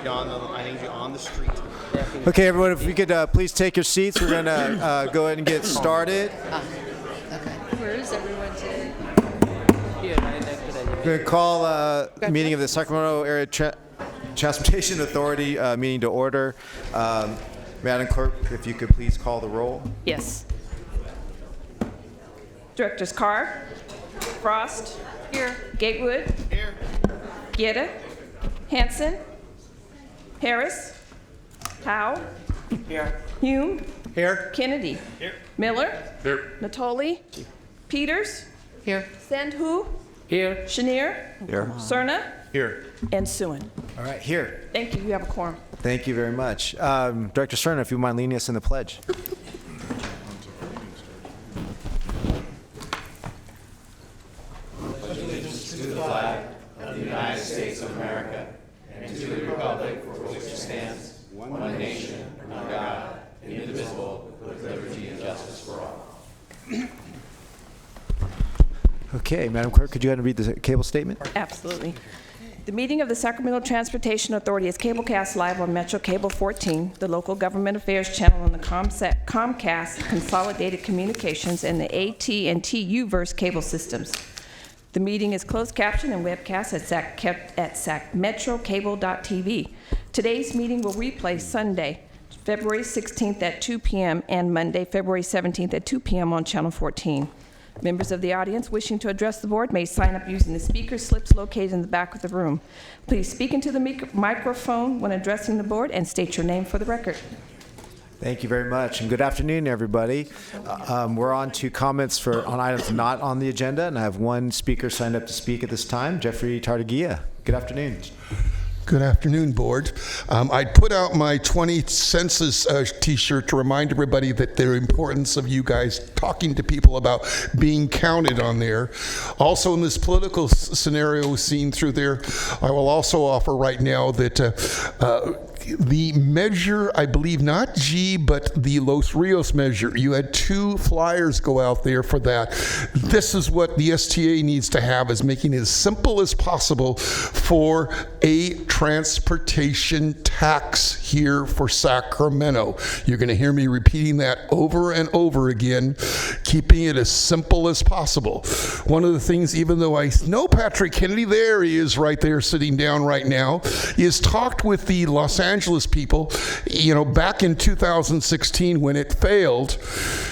I need you on the street. Okay, everyone, if we could please take your seats. We're going to go ahead and get started. Okay. Where is everyone today? We're going to call a meeting of the Sacramento Area Transportation Authority meeting to order. Madam Clerk, if you could please call the roll. Yes. Directors Carr, Frost, here. Gatewood, here. Guetta, Hanson, Harris, Howe, here. Hume, here. Kennedy, here. Miller, here. Natoli, Peters, here. Sandhu, here. Chenier, here. Cerna, here. And Suen. All right, here. Thank you. You have a quorum. Thank you very much. Director Cerna, if you mind leading us in the pledge. Allegiance to the flag of the United States of America and to the republic for which it stands, one nation, under God, indivisible, with liberty and justice for all. Okay, Madam Clerk, could you go ahead and read the cable statement? Absolutely. The meeting of the Sacramento Transportation Authority is cablecast live on Metro Cable 14, the local government affairs channel on the Comcast Consolidated Communications, and the AT&T Uverse cable systems. The meeting is closed captioned and webcast at metrocable.tv. Today's meeting will replay Sunday, February 16th at 2 p.m. and Monday, February 17th at 2 p.m. on Channel 14. Members of the audience wishing to address the board may sign up using the speaker slips located in the back of the room. Please speak into the microphone when addressing the board and state your name for the record. Thank you very much, and good afternoon, everybody. We're on to comments on items not on the agenda, and I have one speaker signed up to speak at this time, Jeffrey Tartaguia. Good afternoon. Good afternoon, board. I put out my 20 census t-shirt to remind everybody that the importance of you guys talking to people about being counted on there. Also, in this political scenario seen through there, I will also offer right now that the measure, I believe not G, but the Los Rios measure, you had 2 flyers go out there for that. This is what the STA needs to have, is making it as simple as possible for a transportation tax here for Sacramento. You're going to hear me repeating that over and over again, keeping it as simple as possible. One of the things, even though I know Patrick Kennedy, there he is right there sitting down right now, is talked with the Los Angeles people, back in 2016 when it failed.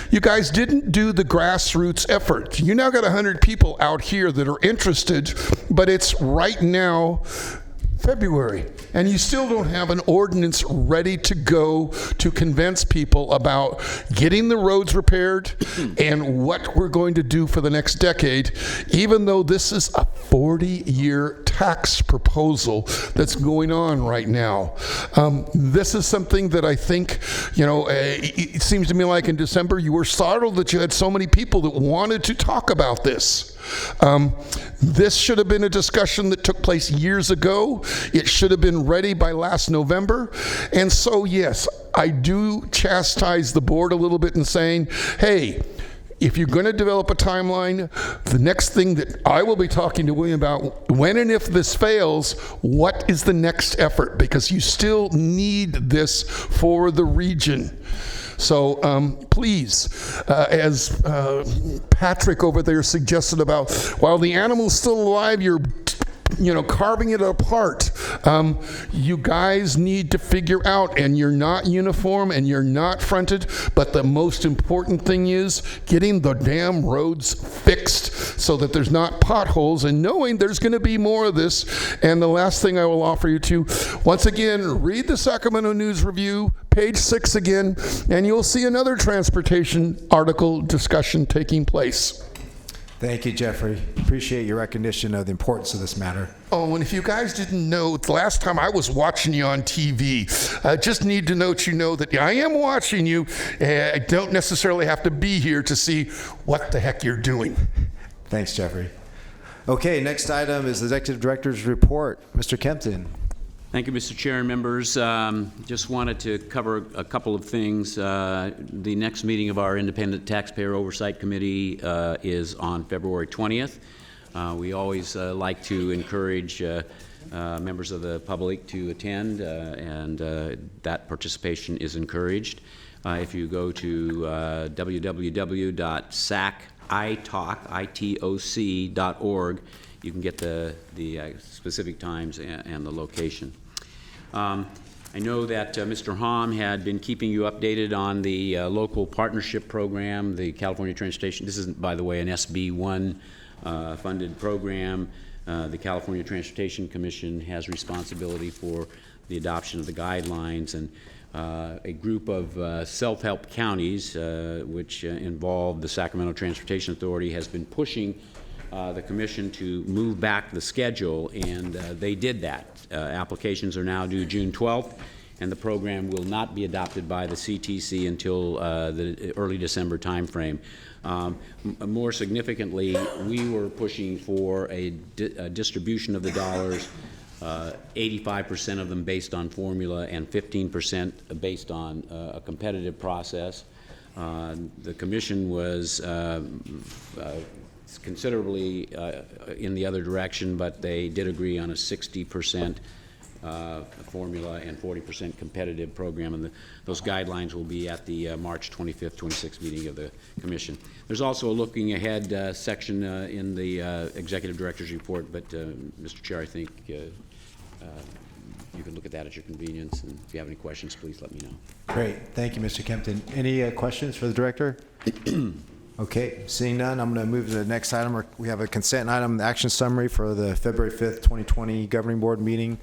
You guys didn't do the grassroots effort. You now got 100 people out here that are interested, but it's right now February, and you still don't have an ordinance ready to go to convince people about getting the roads repaired and what we're going to do for the next decade, even though this is a 40-year tax proposal that's going on right now. This is something that I think, it seems to me like in December you were startled that you had so many people that wanted to talk about this. This should have been a discussion that took place years ago. It should have been ready by last November. And so, yes, I do chastise the board a little bit in saying, hey, if you're going to develop a timeline, the next thing that I will be talking to William about, when and if this fails, what is the next effort? Because you still need this for the region. So please, as Patrick over there suggested about, while the animal's still alive, you're carving it apart. You guys need to figure out, and you're not uniform and you're not fronted, but the most important thing is getting the damn roads fixed so that there's not potholes, and knowing there's going to be more of this. And the last thing I will offer you to, once again, read the Sacramento News Review, page 6 again, and you'll see another transportation article discussion taking place. Thank you, Jeffrey. Appreciate your recognition of the importance of this matter. Oh, and if you guys didn't know, the last time I was watching you on TV, I just need to note that I am watching you. I don't necessarily have to be here to see what the heck you're doing. Thanks, Jeffrey. Okay, next item is the Executive Director's report. Mr. Kempton. Thank you, Mr. Chair and members. Just wanted to cover a couple of things. The next meeting of our Independent Taxpayer Oversight Committee is on February 20th. We always like to encourage members of the public to attend, and that participation is encouraged. If you go to www.sacitoc.org, you can get the specific times and the location. I know that Mr. Hom had been keeping you updated on the local partnership program, the California Transportation. This is, by the way, an SB1 funded program. The California Transportation Commission has responsibility for the adoption of the guidelines, and a group of self-help counties, which involve the Sacramento Transportation Authority, has been pushing the commission to move back the schedule, and they did that. Applications are now due June 12th, and the program will not be adopted by the CTC until the early December timeframe. More significantly, we were pushing for a distribution of the dollars, 85% of them based on formula and 15% based on a competitive process. The commission was considerably in the other direction, but they did agree on a 60% formula and 40% competitive program, and those guidelines will be at the March 25th, 26th meeting of the Commission. There's also a looking ahead section in the Executive Director's report, but Mr. Chair, I think you can look at that at your convenience, and if you have any questions, please let me know. Great. Thank you, Mr. Kempton. Any questions for the director? Okay, seeing none, I'm going to move to the next item. We have a consent item, the action summary for the February 5th, 2020 Governing Board meeting.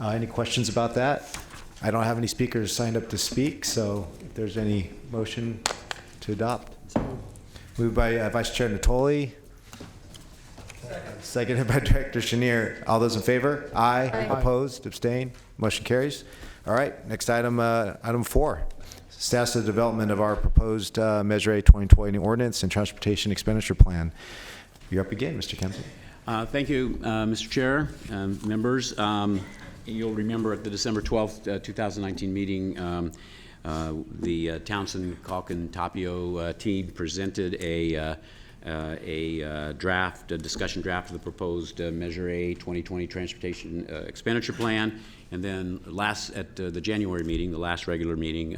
Any questions about that? I don't have any speakers signed up to speak, so if there's any motion to adopt. Moved by Vice Chair Natoli. Seconded by Director Chenier. All those in favor? Aye. Opposed? Abstained? Motion carries. All right, next item, item 4. Status of the development of our proposed Measure A 2020 ordinance and transportation expenditure plan. You're up again, Mr. Kempton. Thank you, Mr. Chair, members. You'll remember at the December 12th, 2019 meeting, the Townsend, Calkin, Tapio team presented a discussion draft of the proposed Measure A 2020 transportation expenditure plan. And then at the January meeting, the last regular meeting,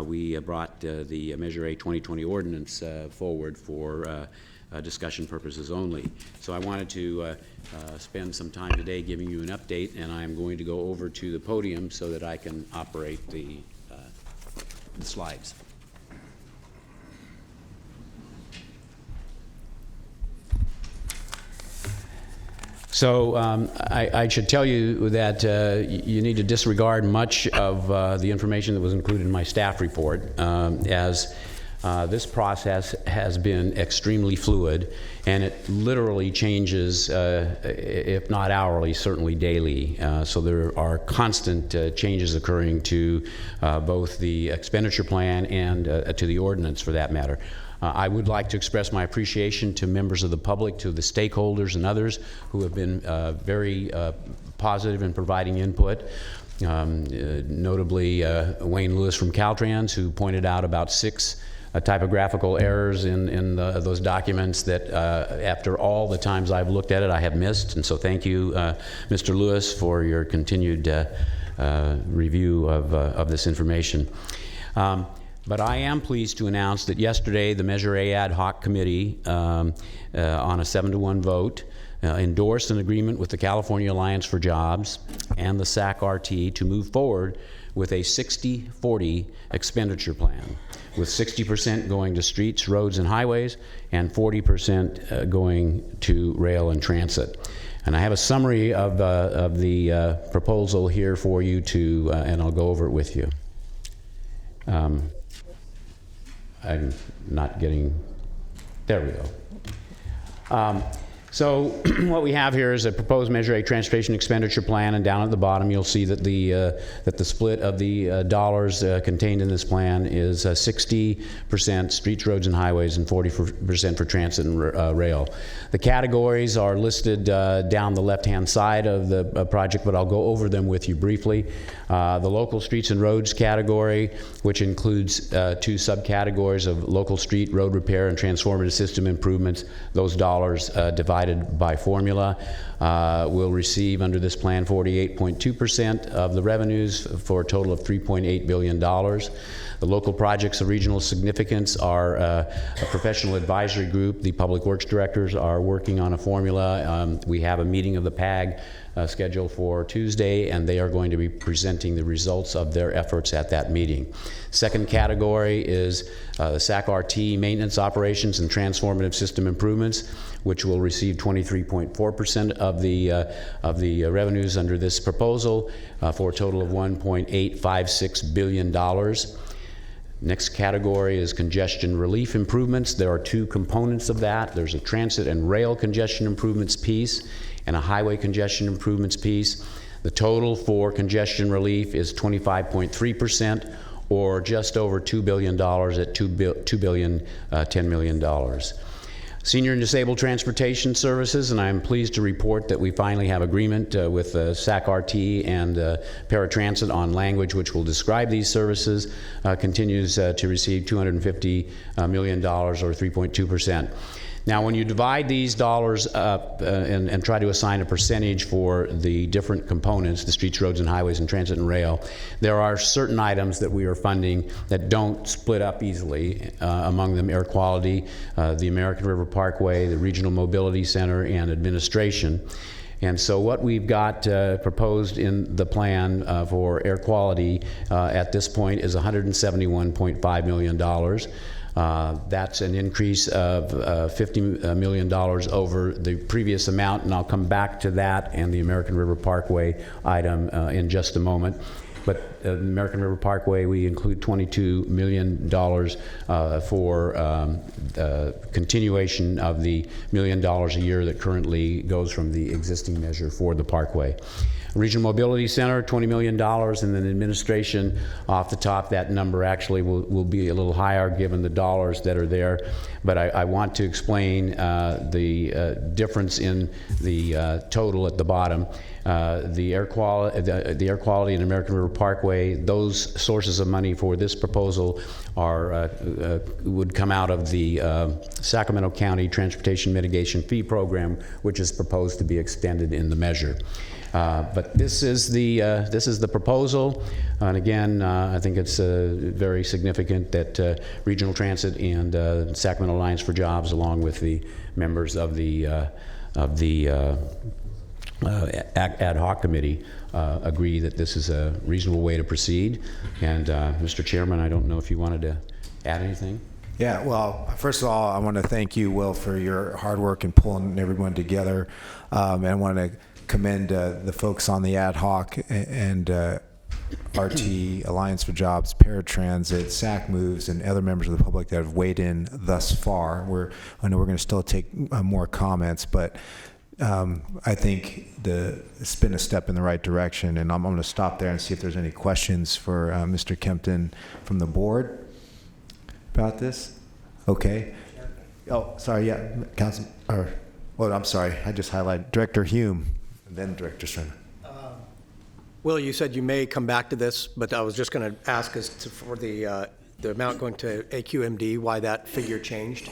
we brought the Measure A 2020 ordinance forward for discussion purposes only. So I wanted to spend some time today giving you an update, and I'm going to go over to the podium so that I can operate the slides. So I should tell you that you need to disregard much of the information that was included in my staff report, as this process has been extremely fluid, and it literally changes, if not hourly, certainly daily. So there are constant changes occurring to both the expenditure plan and to the ordinance, for that matter. I would like to express my appreciation to members of the public, to the stakeholders and others who have been very positive in providing input. Notably Wayne Lewis from Caltrans, who pointed out about 6 typographical errors in those documents that after all the times I've looked at it, I have missed. And so thank you, Mr. Lewis, for your continued review of this information. But I am pleased to announce that yesterday the Measure A Ad Hoc Committee, on a 7-to-1 vote, endorsed an agreement with the California Alliance for Jobs and the SAC-RT to move forward with a 60-40 expenditure plan, with 60% going to streets, roads, and highways, and 40% going to rail and transit. And I have a summary of the proposal here for you and I'll go over it with you. I'm not getting, there we go. So what we have here is a proposed Measure A transportation expenditure plan, and down at the bottom you'll see that the split of the dollars contained in this plan is 60% streets, roads, and highways, and 40% for transit and rail. The categories are listed down the left-hand side of the project, but I'll go over them with you briefly. The local streets and roads category, which includes 2 subcategories of local street, road repair, and transformative system improvements, those dollars divide divided by formula, will receive under this plan 48.2% of the revenues for a total of $3.8 billion. The local projects of regional significance are a professional advisory group. The public works directors are working on a formula. We have a meeting of the PAG scheduled for Tuesday, and they are going to be presenting the results of their efforts at that meeting. Second category is the SAC-RT maintenance operations and transformative system improvements, which will receive 23.4% of the revenues under this proposal for a total of $1.856 billion. Next category is congestion relief improvements. There are two components of that. There's a transit and rail congestion improvements piece and a highway congestion improvements piece. The total for congestion relief is 25.3%, or just over $2 billion at $2.010 billion. Senior and disabled transportation services, and I'm pleased to report that we finally have agreement with SAC-RT and Paratransit on language which will describe these services, continues to receive $250 million, or 3.2%. Now, when you divide these dollars up and try to assign a percentage for the different components, the streets, roads, and highways, and transit and rail, there are certain items that we are funding that don't split up easily, among them air quality, the American River Parkway, the Regional Mobility Center, and administration. And so what we've got proposed in the plan for air quality at this point is $171.5 million. That's an increase of $50 million over the previous amount, and I'll come back to that and the American River Parkway item in just a moment. But the American River Parkway, we include $22 million for continuation of the $1 million a year that currently goes from the existing measure for the Parkway. Regional Mobility Center, $20 million, and then administration, off the top, that number actually will be a little higher given the dollars that are there. But I want to explain the difference in the total at the bottom. The air quality and American River Parkway, those sources of money for this proposal are would come out of the Sacramento County Transportation Mitigation Fee Program, which is proposed to be extended in the measure. But this is the proposal, and again, I think it's very significant that Regional Transit and Sacramento Alliance for Jobs, along with the members of the ad hoc committee, agree that this is a reasonable way to proceed. And Mr. Chairman, I don't know if you wanted to add anything. Yeah, well, first of all, I want to thank you, Will, for your hard work in pulling everyone together, and I want to commend the folks on the ad hoc and RT, Alliance for Jobs, Paratransit, SAC Moves, and other members of the public that have weighed in thus far. I know we're going to still take more comments, but I think it's been a step in the right direction, and I'm going to stop there and see if there's any questions for Mr. Kempton from the board about this. Okay. Oh, sorry. Yeah, Council. I'm sorry. I just highlighted Director Hume, and then Director Stern. Will, you said you may come back to this, but I was just going to ask for the amount going to AQMD, why that figure changed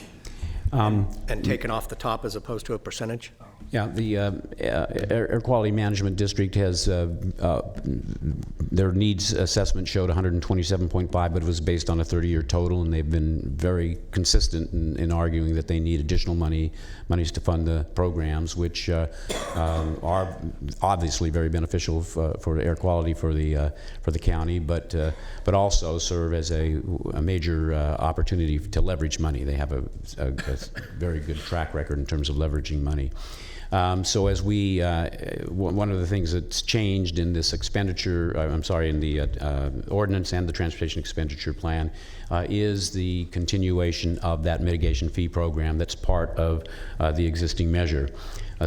and taken off the top as opposed to a percentage? Yeah, the Air Quality Management District has, their needs assessment showed 127.5, but it was based on a 30-year total, and they've been very consistent in arguing that they need additional monies to fund the programs, which are obviously very beneficial for air quality for the county, but also serve as a major opportunity to leverage money. They have a very good track record in terms of leveraging money. So as one of the things that's changed in this expenditure, in the ordinance and the transportation expenditure plan is the continuation of that mitigation fee program that's part of the existing measure.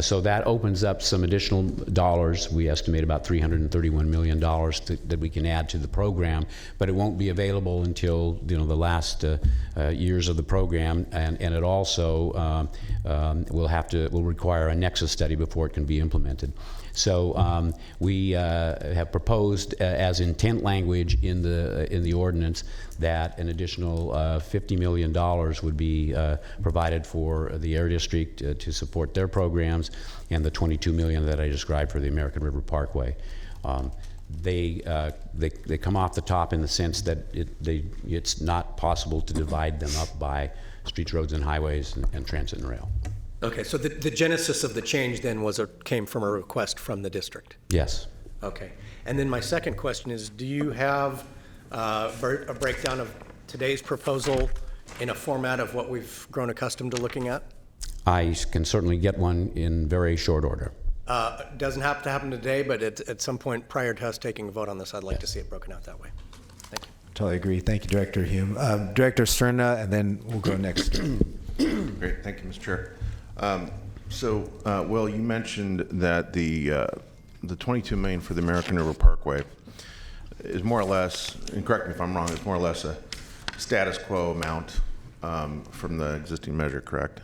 So that opens up some additional dollars. We estimate about $331 million that we can add to the program, but it won't be available until the last years of the program, and it also will require a nexus study before it can be implemented. So we have proposed as intent language in the ordinance that an additional $50 million would be provided for the Air District to support their programs, and the $22 million that I described for the American River Parkway. They come off the top in the sense that it's not possible to divide them up by streets, roads, and highways, and transit and rail. Okay, so the genesis of the change then came from a request from the district? Yes. Okay. And then my second question is, do you have a breakdown of today's proposal in a format of what we've grown accustomed to looking at? I can certainly get one in very short order. Doesn't have to happen today, but at some point prior to us taking a vote on this, I'd like to see it broken out that way. Thank you. Totally agree. Thank you, Director Hume. Director Cerna, and then we'll go next. Great, thank you, Mr. Chair. Will, you mentioned that the $22 million for the American River Parkway is more or less, and correct me if I'm wrong, it's more or less a status quo amount from the existing measure, correct?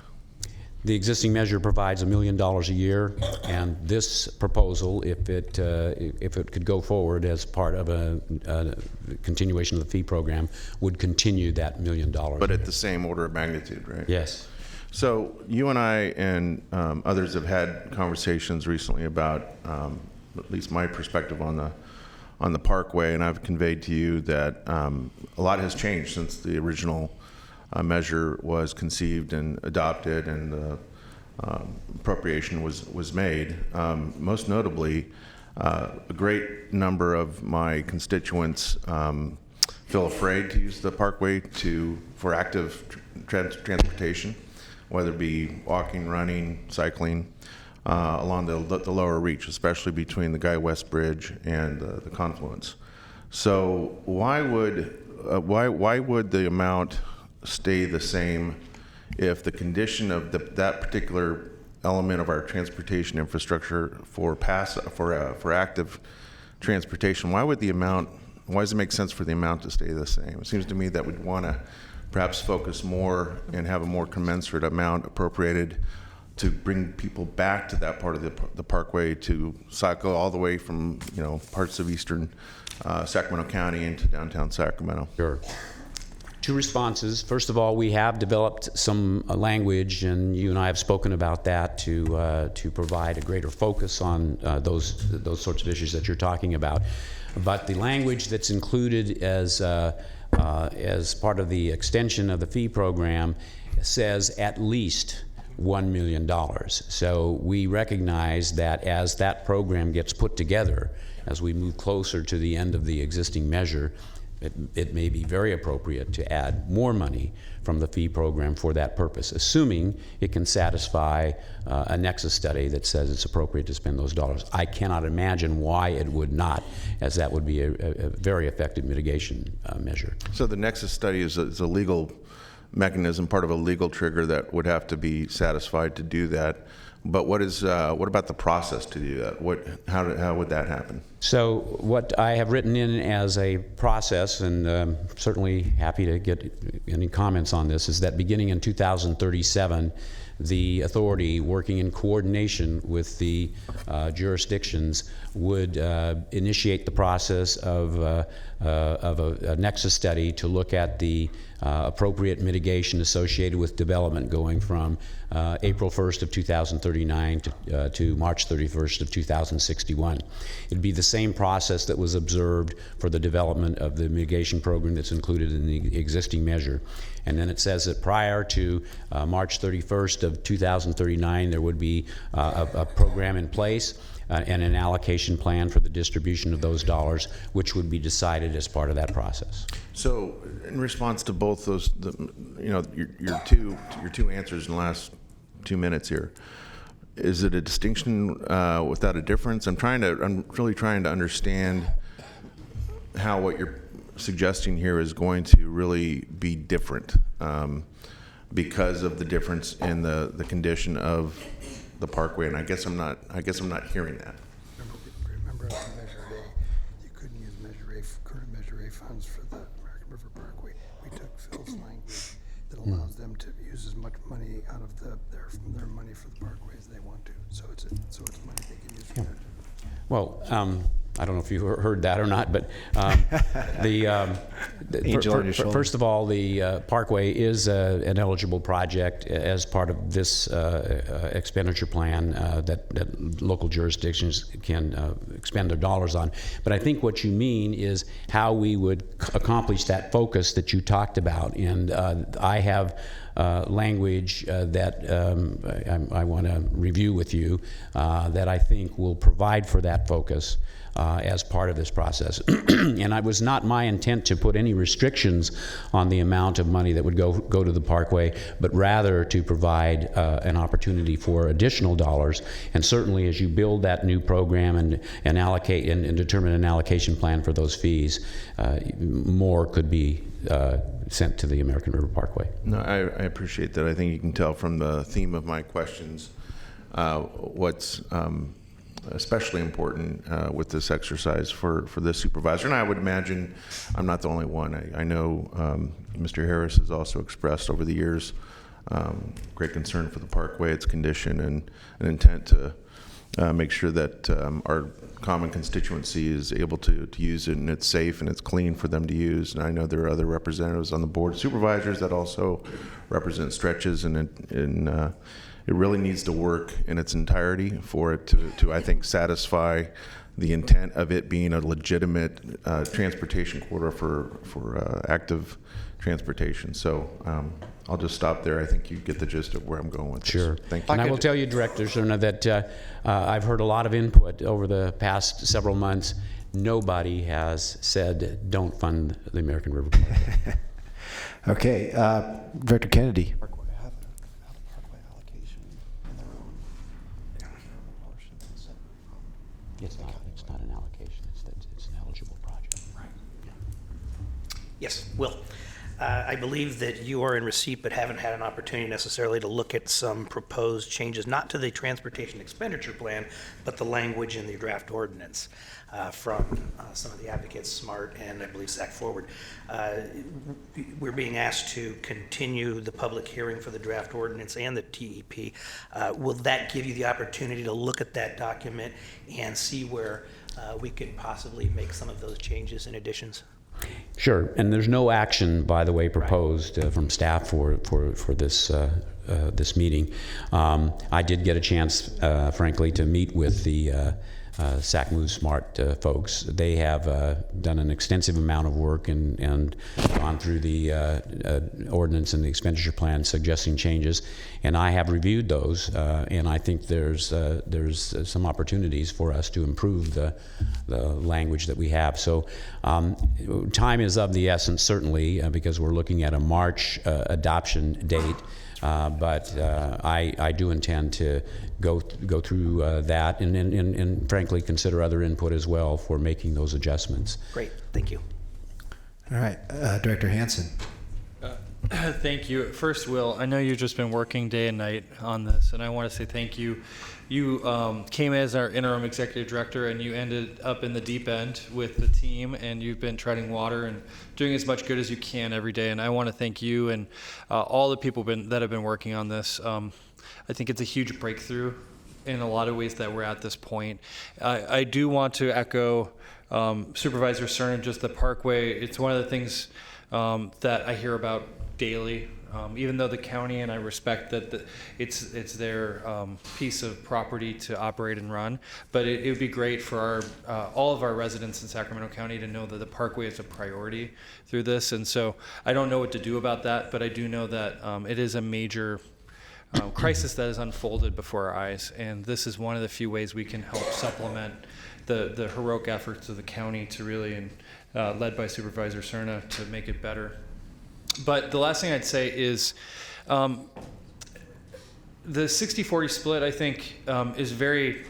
The existing measure provides $1 million a year, and this proposal, if it could go forward as part of a continuation of the fee program, would continue that $1 million. But at the same order of magnitude, right? Yes. So you and I and others have had conversations recently about at least my perspective on the Parkway, and I've conveyed to you that a lot has changed since the original measure was conceived and adopted and the appropriation was made. Most notably, a great number of my constituents feel afraid to use the Parkway for active transportation, whether it be walking, running, cycling, along the lower reach, especially between the Guy West Bridge and the confluence. So why would the amount stay the same if the condition of that particular element of our transportation infrastructure for active transportation, why does it make sense for the amount to stay the same? It seems to me that we'd want to perhaps focus more and have a more commensurate amount appropriated to bring people back to that part of the Parkway to cycle all the way from parts of eastern Sacramento County into downtown Sacramento. Sure. Two responses. First of all, we have developed some language, and you and I have spoken about that to provide a greater focus on those sorts of issues that you're talking about. But the language that's included as part of the extension of the fee program says at least $1 million. So we recognize that as that program gets put together, as we move closer to the end of the existing measure, it may be very appropriate to add more money from the fee program for that purpose, assuming it can satisfy a nexus study that says it's appropriate to spend those dollars. I cannot imagine why it would not, as that would be a very effective mitigation measure. So the nexus study is a legal mechanism, part of a legal trigger that would have to be satisfied to do that. But what about the process to do that? How would that happen? So what I have written in as a process, and certainly happy to get any comments on this, is that beginning in 2037, the authority, working in coordination with the jurisdictions, would initiate the process of a nexus study to look at the appropriate mitigation associated with development going from April 1st of 2039 to March 31st of 2061. It'd be the same process that was observed for the development of the mitigation program that's included in the existing measure. And then it says that prior to March 31st of 2039, there would be a program in place and an allocation plan for the distribution of those dollars, which would be decided as part of that process. So, in response to both those, your two answers in the last 2 minutes here, is it a distinction without a difference? I'm really trying to understand how what you're suggesting here is going to really be different because of the difference in the condition of the Parkway, and I guess I'm not hearing that. Remember after Measure A, you couldn't use current Measure A funds for the American River Parkway. We took Phil's language that allows them to use as much money out of their money for the Parkway as they want to. So it's money they can use for that. Well, I don't know if you heard that or not, but Angel on your shoulder. first of all, the Parkway is an eligible project as part of this expenditure plan that local jurisdictions can expend their dollars on. But I think what you mean is how we would accomplish that focus that you talked about. And I have language that I want to review with you that I think will provide for that focus as part of this process. And it was not my intent to put any restrictions on the amount of money that would go to the Parkway, but rather to provide an opportunity for additional dollars. And certainly as you build that new program and allocate and determine an allocation plan for those fees, more could be sent to the American River Parkway. No, I appreciate that. I think you can tell from the theme of my questions what's especially important with this exercise for this supervisor. And I would imagine I'm not the only one. I know Mr. Harris has also expressed over the years great concern for the Parkway, its condition, and an intent to make sure that our common constituency is able to use it, and it's safe and it's clean for them to use. And I know there are other representatives on the board of supervisors that also represent stretches, and it really needs to work in its entirety for it to I think, satisfy the intent of it being a legitimate transportation corridor for active transportation. So I'll just stop there. I think you get the gist of where I'm going with this. Sure. Thank you. And I will tell you, Director Cerna, that I've heard a lot of input over the past several months. Nobody has said, don't fund the American River Parkway. Okay, Director Kennedy. It's not an allocation. It's an eligible project. Right. Yes, Will. I believe that you are in receipt but haven't had an opportunity necessarily to look at some proposed changes, not to the transportation expenditure plan, but the language in the draft ordinance from some of the advocates, SMART and I believe SAC Forward. We're being asked to continue the public hearing for the draft ordinance and the TEP. Will that give you the opportunity to look at that document and see where we could possibly make some of those changes and additions? Sure, and there's no action, by the way, proposed from staff for this this meeting. I did get a chance, frankly, to meet with the SAC Move Smart folks. They have done an extensive amount of work and gone through the ordinance and the expenditure plan suggesting changes, and I have reviewed those, and I think there's some opportunities for us to improve the language that we have. So time is of the essence, certainly, because we're looking at a March adoption date. But I do intend to go through that and frankly consider other input as well for making those adjustments. Great, thank you. All right, Director Hansen. Thank you. First, Will, I know you've just been working day and night on this, and I want to say thank you. You came as our interim executive director, and you ended up in the deep end with the team, and you've been treading water and doing as much good as you can every day. And I want to thank you and all the people that have been working on this. I think it's a huge breakthrough in a lot of ways that we're at this point. I do want to echo Supervisor Cerna, just the Parkway. It's one of the things that I hear about daily. Even though the county, and I respect that it's their piece of property to operate and run, but it would be great for all of our residents in Sacramento County to know that the Parkway is a priority through this. And so I don't know what to do about that, but I do know that it is a major crisis that is unfolded before our eyes, and this is one of the few ways we can help supplement the heroic efforts of the county to really, and led by Supervisor Cerna, to make it better. But the last thing I'd say is the 60-40 split, I think, is very,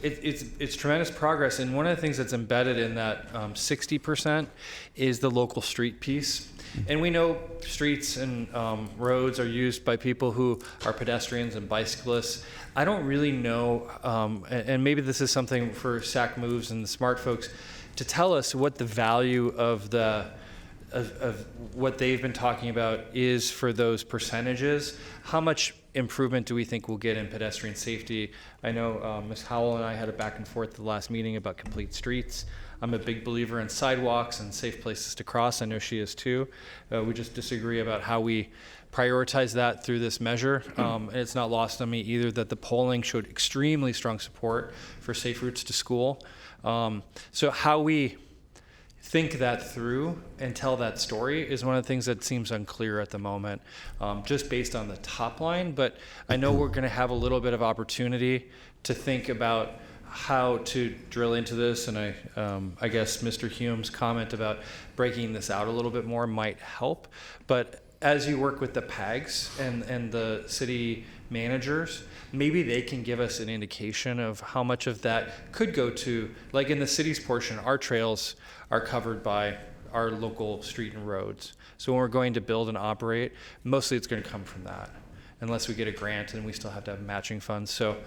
it's tremendous progress. And one of the things that's embedded in that 60% is the local street piece. And we know streets and roads are used by people who are pedestrians and bicyclists. I don't really know, and maybe this is something for SAC Moves and the SMART folks, to tell us what the value of the of what they've been talking about is for those percentages, how much improvement do we think we'll get in pedestrian safety? I know Ms. Howell and I had a back and forth at the last meeting about complete streets. I'm a big believer in sidewalks and safe places to cross. I know she is too. We just disagree about how we prioritize that through this measure. And it's not lost on me either that the polling showed extremely strong support for safe routes to school. So how we think that through and tell that story is one of the things that seems unclear at the moment, just based on the top line. But I know we're going to have a little bit of opportunity to think about how to drill into this, and I guess Mr. Hume's comment about breaking this out a little bit more might help. But as you work with the PAGs and the city managers, maybe they can give us an indication of how much of that could go to, like in the city's portion, our trails are covered by our local street and roads. So when we're going to build and operate, mostly it's going to come from that, unless we get a grant and we still have to have matching funds. So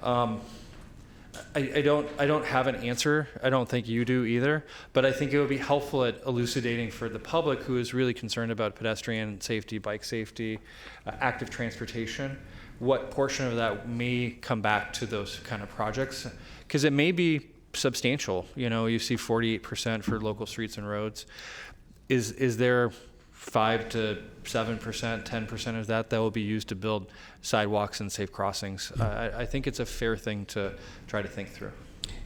I don't have an answer. I don't think you do either, but I think it would be helpful at elucidating for the public who is really concerned about pedestrian safety, bike safety, active transportation, what portion of that may come back to those kind of projects, because it may be substantial. You know, you see 48% for local streets and roads. Is there 5 to 7%, 10% of that will be used to build sidewalks and safe crossings? I think it's a fair thing to try to think through.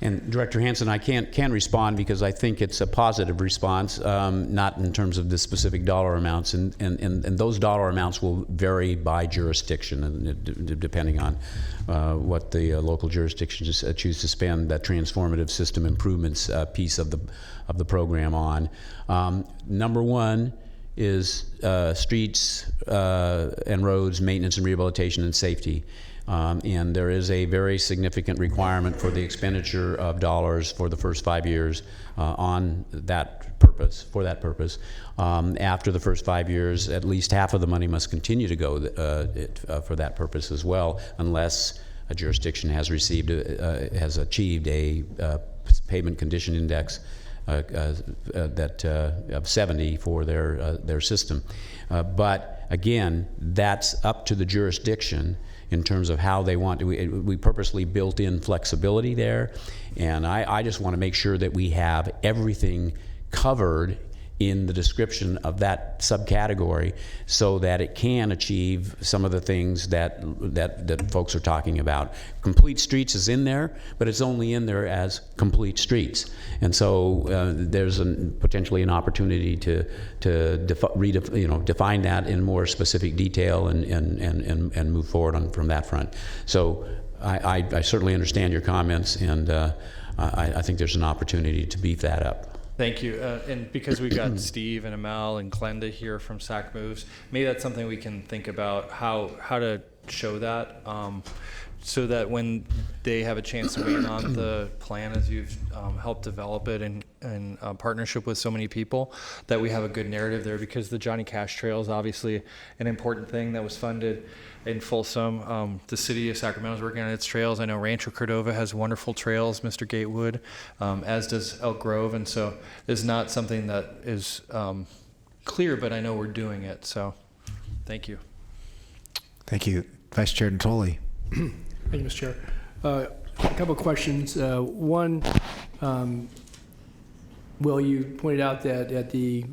And Director Hansen, I can respond because I think it's a positive response, not in terms of the specific dollar amounts, and those dollar amounts will vary by jurisdiction, and depending on what the local jurisdictions choose to spend that transformative system improvements piece of the program on. Number one is streets and roads maintenance and rehabilitation and safety. And there is a very significant requirement for the expenditure of dollars for the first 5 years on that purpose, for that purpose. After the first 5 years, at least half of the money must continue to go for that purpose as well, unless a jurisdiction has achieved a pavement condition index of 70 for their system. But again, that's up to the jurisdiction in terms of how they want to. We purposely built in flexibility there, and I just want to make sure that we have everything covered in the description of that subcategory so that it can achieve some of the things that folks are talking about. Complete streets is in there, but it's only in there as complete streets. And so there's potentially an opportunity to define that in more specific detail and move forward from that front. So I certainly understand your comments, and I think there's an opportunity to beef that up. Thank you. And because we've got Steve and Amal and Glenda here from SAC Moves, maybe that's something we can think about how to show that, so that when they have a chance to weigh in on the plan as you've helped develop it in partnership with so many people, that we have a good narrative there, because the Johnny Cash Trail is obviously an important thing that was funded in Folsom. The city of Sacramento is working on its trails. I know Rancho Cordova has wonderful trails, Mr. Gatewood, as does Elk Grove, and so it's not something that is clear, but I know we're doing it, so thank you. Thank you. Vice Chair Natoli. Thank you, Mr. Chair. A couple of questions. One, Will, you pointed out that at the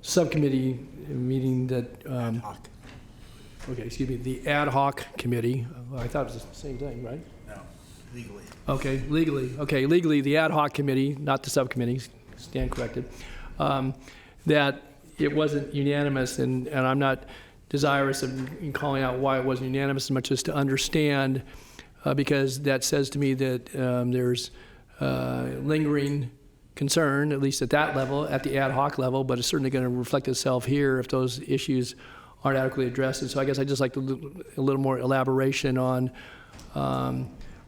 subcommittee meeting that the ad hoc committee, I thought it was the same thing, right? No, legally. Okay, legally. Okay, legally, the ad hoc committee, not the subcommittee, stand corrected, that it wasn't unanimous, and I'm not desirous of calling out why it wasn't unanimous as much as to understand, because that says to me that there's lingering concern, at least at that level, at the ad hoc level, but it's certainly going to reflect itself here if those issues aren't adequately addressed. And so I guess I'd just like a little more elaboration on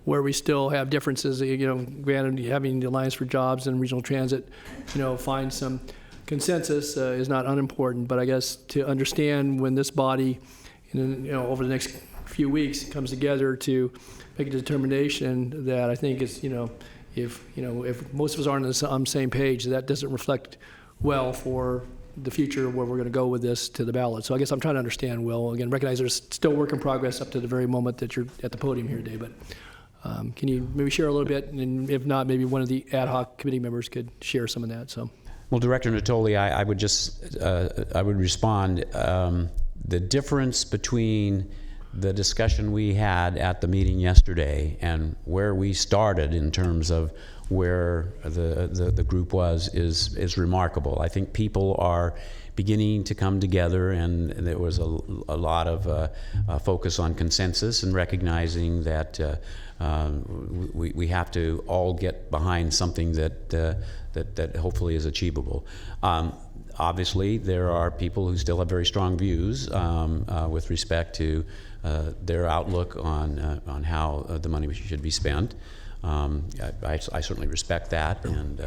where we still have differences. Granted, having the Alliance for Jobs and Regional Transit, find some consensus is not unimportant, but I guess to understand when this body, over the next few weeks comes together to make a determination that I think is, if most of us aren't on the same page, that doesn't reflect well for the future where we're going to go with this to the ballot. So I guess I'm trying to understand, Will. Again, recognize there's still work in progress up to the very moment that you're at the podium here today. But can you maybe share a little bit? And if not, maybe one of the ad hoc committee members could share some of that. So. Well, Director Natoli, I would just, I would respond, the difference between the discussion we had at the meeting yesterday and where we started in terms of where the group was is remarkable. I think people are beginning to come together, and there was a lot of focus on consensus and recognizing that we have to all get behind something that hopefully is achievable. Obviously, there are people who still have very strong views with respect to their outlook on how the money should be spent. I certainly respect that, and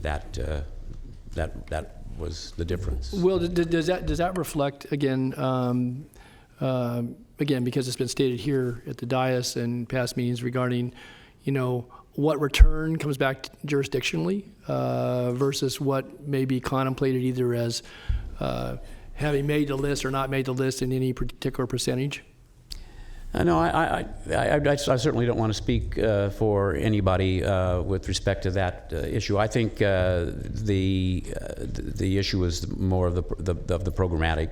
that was the difference. Well, does that reflect again? Again, because it's been stated here at the dais and past meetings regarding, what return comes back jurisdictionally versus what may be contemplated either as having made the list or not made the list in any particular percentage? No, I certainly don't want to speak for anybody with respect to that issue. I think the issue is more of the programmatic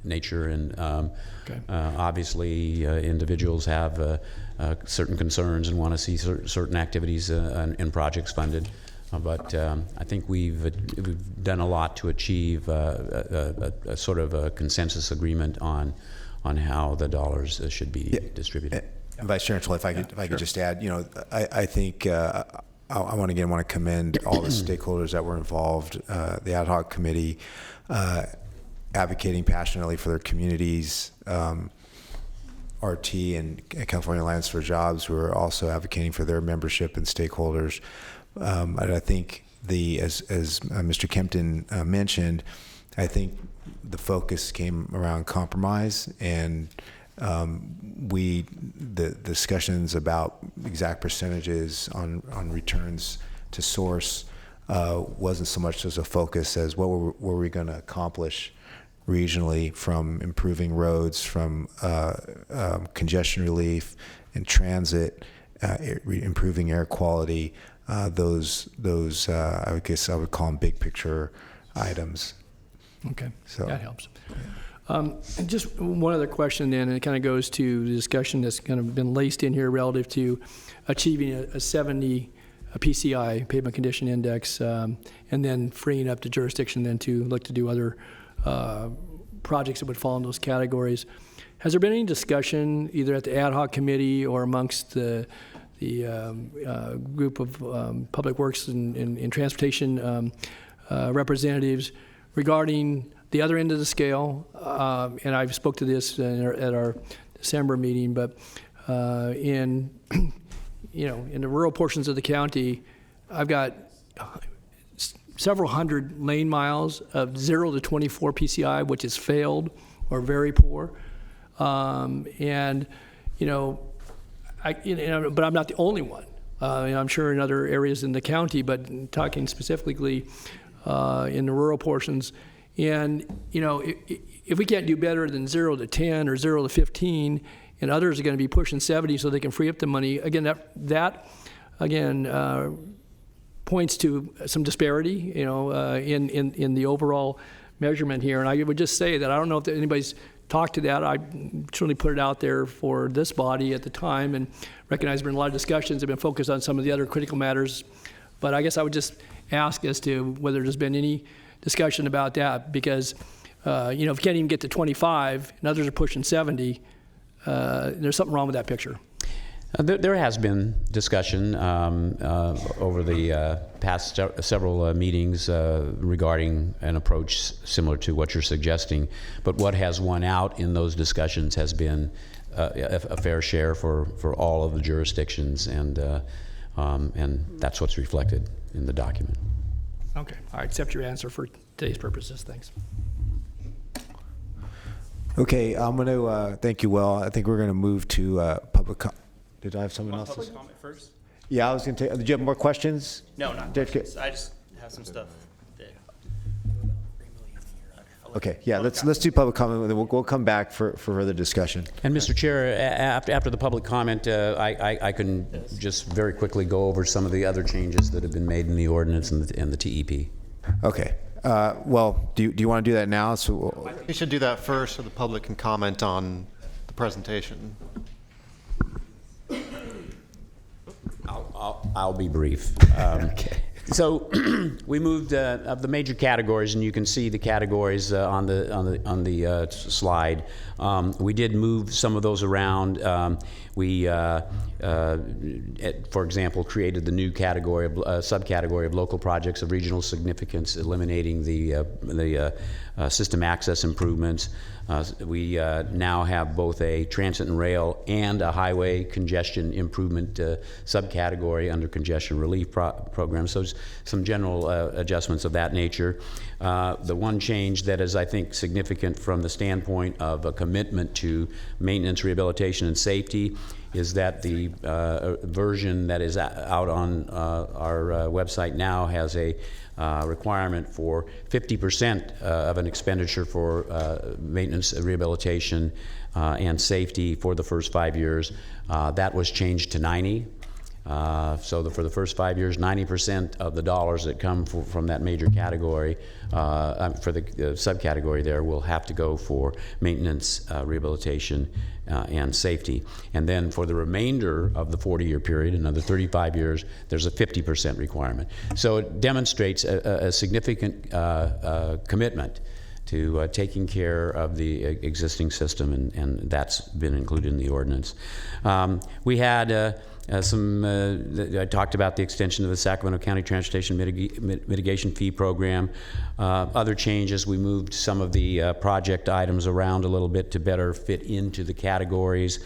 nature, and obviously individuals have certain concerns and want to see certain activities and projects funded. But I think we've done a lot to achieve a sort of a consensus agreement on how the dollars should be distributed. And Vice Chair Natoli, if I could just add, I think I want to commend all the stakeholders that were involved, the ad hoc committee, advocating passionately for their communities, RT and California Alliance for Jobs, who are also advocating for their membership and stakeholders. And I think as Mr. Kempton mentioned, I think the focus came around compromise, and the discussions about exact percentages on returns to source wasn't so much as a focus as what were we going to accomplish regionally from improving roads, from congestion relief and transit, improving air quality. Those I guess I would call them big picture items. Okay, so that helps. And just one other question then, and it kind of goes to the discussion that's kind of been laced in here relative to achieving a 70 PCI, pavement condition index, and then freeing up the jurisdiction then to look to do other projects that would fall in those categories. Has there been any discussion either at the ad hoc committee or amongst the group of public works and transportation representatives regarding the other end of the scale? And I spoke to this at our December meeting, but in the rural portions of the county, I've got several hundred lane miles of 0 to 24 PCI, which is failed or very poor. But I'm not the only one. I'm sure in other areas in the county, but talking specifically in the rural portions. And, if we can't do better than 0 to 10 or 0 to 15, and others are going to be pushing 70 so they can free up the money, again, that points to some disparity, in the overall measurement here. And I would just say that I don't know if anybody's talked to that. I certainly put it out there for this body at the time, and recognize there have been a lot of discussions that have been focused on some of the other critical matters. But I guess I would just ask as to whether there's been any discussion about that, because if you can't even get to 25 and others are pushing 70, there's something wrong with that picture. There has been discussion over the past several meetings regarding an approach similar to what you're suggesting. But what has won out in those discussions has been a fair share for all of the jurisdictions, and that's what's reflected in the document. Okay. I accept your answer for today's purposes. Thanks. Okay, I'm going to thank you, Will. I think we're going to move to public comment. Did I have someone else? Public comment first? Yeah, I was going to take. Did you have more questions? No, not questions. I just have some stuff. Okay, yeah, let's do public comment, and then we'll come back for further discussion. And Mr. Chair, after the public comment, I can just very quickly go over some of the other changes that have been made in the ordinance and the TEP. Okay. Well, do you want to do that now? So We should do that first so the public can comment on the presentation. I'll be brief. okay. So we moved of the major categories, and you can see the categories on the slide. We did move some of those around. We, for example, created the new category, subcategory of local projects of regional significance, eliminating the system access improvements. We now have both a transit and rail and a highway congestion improvement subcategory under congestion relief program. So some general adjustments of that nature. The one change that is, I think, significant from the standpoint of a commitment to maintenance, rehabilitation, and safety is that the version that is out on our website now has a requirement for 50% of an expenditure for maintenance, rehabilitation, and safety for the first 5 years. That was changed to 90. So for the first 5 years, 90% of the dollars that come from that major category, for the subcategory there, will have to go for maintenance, rehabilitation, and safety. And then for the remainder of the 40-year period, another 35 years, there's a 50% requirement. So it demonstrates a significant commitment to taking care of the existing system, and that's been included in the ordinance. We had I talked about the extension of the Sacramento County Transportation Mitigation Fee Program. Other changes, we moved some of the project items around a little bit to better fit into the categories.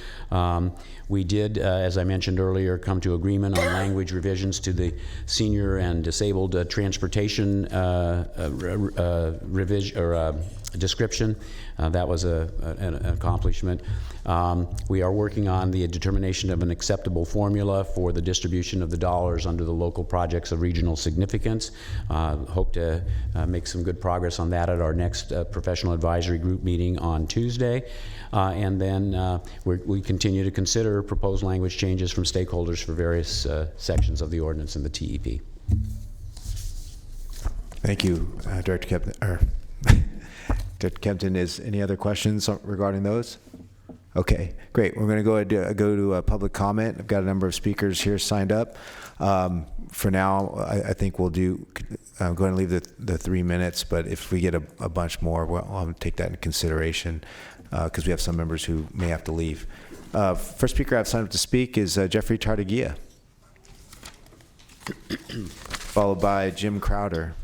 We did, as I mentioned earlier, come to agreement on language revisions to the senior and disabled transportation description. That was an accomplishment. We are working on the determination of an acceptable formula for the distribution of the dollars under the local projects of regional significance. Hope to make some good progress on that at our next professional advisory group meeting on Tuesday. And then we continue to consider proposed language changes from stakeholders for various sections of the ordinance and the TEP. Thank you, Director Kempton. Director Kempton, is any other questions regarding those? Okay, great. We're going to go to public comment. I've got a number of speakers here signed up. For now, I think we'll go ahead and leave the 3 minutes, but if we get a bunch more, I'll take that into consideration because we have some members who may have to leave. First speaker I've signed up to speak is Jeffrey Tartagia, followed by Jim Crowder.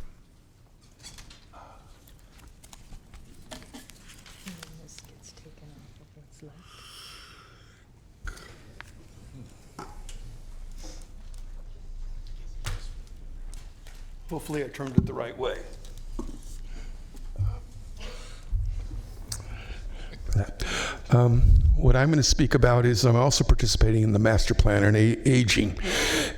Hopefully I turned it the right way. What I'm going to speak about is I'm also participating in the master plan on aging.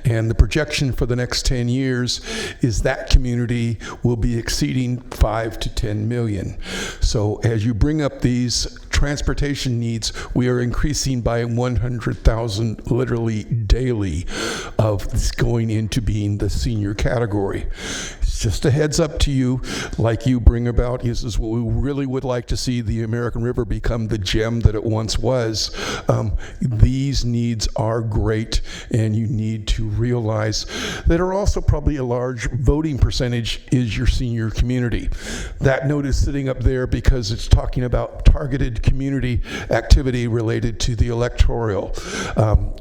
And the projection for the next 10 years is that community will be exceeding 5 to 10 million. So as you bring up these transportation needs, we are increasing by 100,000 literally daily of this going into being the senior category. It's just a heads up to you, like you bring about, is what we really would like to see the American River become the gem that it once was. These needs are great, and you need to realize that are also probably a large voting percentage is your senior community. That note is sitting up there because it's talking about targeted community activity related to the electoral.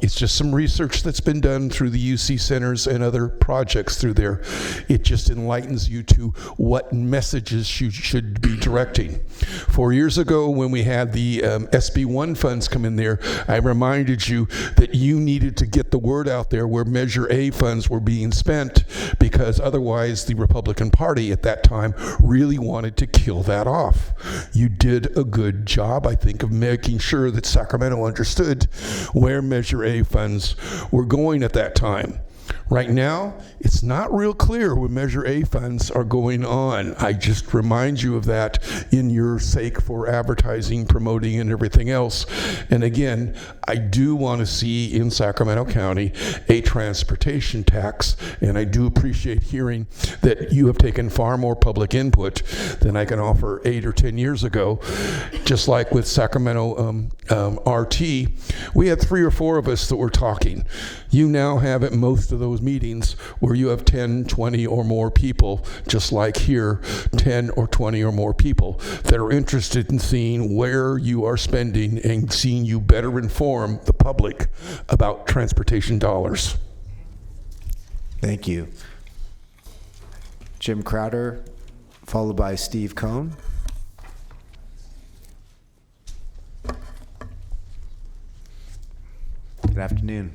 It's just some research that's been done through the UC centers and other projects through there. It just enlightens you to what messages you should be directing. 4 years ago, when we had the SB1 funds come in there, I reminded you that you needed to get the word out there where Measure A funds were being spent, because otherwise the Republican Party at that time really wanted to kill that off. You did a good job, I think, of making sure that Sacramento understood where Measure A funds were going at that time. Right now, it's not real clear when Measure A funds are going on. I just remind you of that in your sake for advertising, promoting, and everything else. And again, I do want to see in Sacramento County a transportation tax, and I do appreciate hearing that you have taken far more public input than I can offer 8 or 10 years ago. Just like with Sacramento RT, we had 3 or 4 of us that were talking. You now have at most of those meetings where you have 10, 20 or more people, just like here, 10 or 20 or more people that are interested in seeing where you are spending and seeing you better inform the public about transportation dollars. Thank you. Jim Crowder, followed by Steve Cohn. Good afternoon.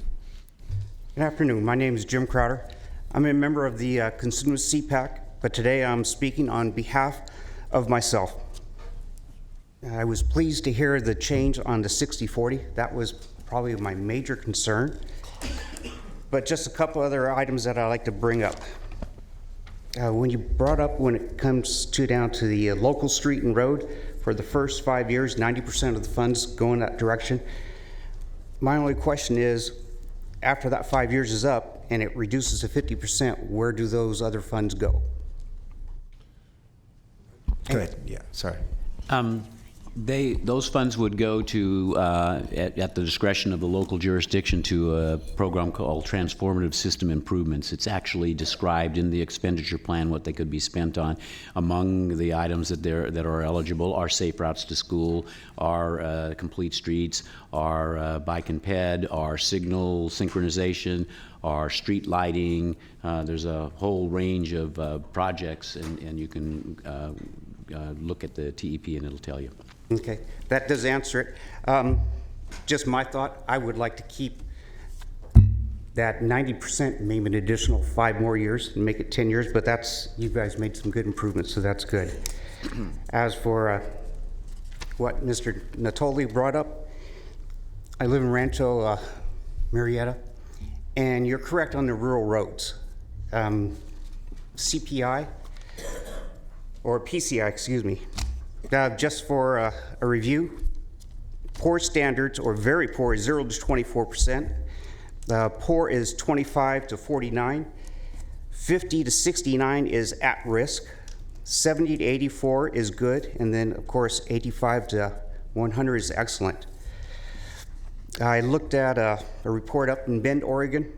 Good afternoon. My name is Jim Crowder. I'm a member of the Consumer CPAC, but today I'm speaking on behalf of myself. I was pleased to hear the change on the 60/40. That was probably my major concern. But just a couple other items that I'd like to bring up. When you brought up when it comes down to the local street and road, for the first 5 years, 90% of the funds go in that direction. My only question is, after that 5 years is up and it reduces to 50%, where do those other funds go? Go ahead. Yeah, sorry. Those funds would go to, at the discretion of the local jurisdiction, to a program called Transformative System Improvements. It's actually described in the expenditure plan what they could be spent on. Among the items that are eligible are safe routes to school, are complete streets, are bike and ped, are signal synchronization, are street lighting. There's a whole range of projects, and you can look at the TEP and it'll tell you. Okay, that does answer it. Just my thought, I would like to keep that 90%, maybe an additional 5 more years and make it 10 years, but you guys made some good improvements, so that's good. As for what Mr. Natoli brought up, I live in Rancho Marietta, and you're correct on the rural roads. CPI, or PCI, excuse me, just for a review, poor standards or very poor is 0 to 24%. Poor is 25 to 49. 50 to 69 is at risk. 70 to 84 is good. And then, of course, 85 to 100 is excellent. I looked at a report up in Bend, Oregon.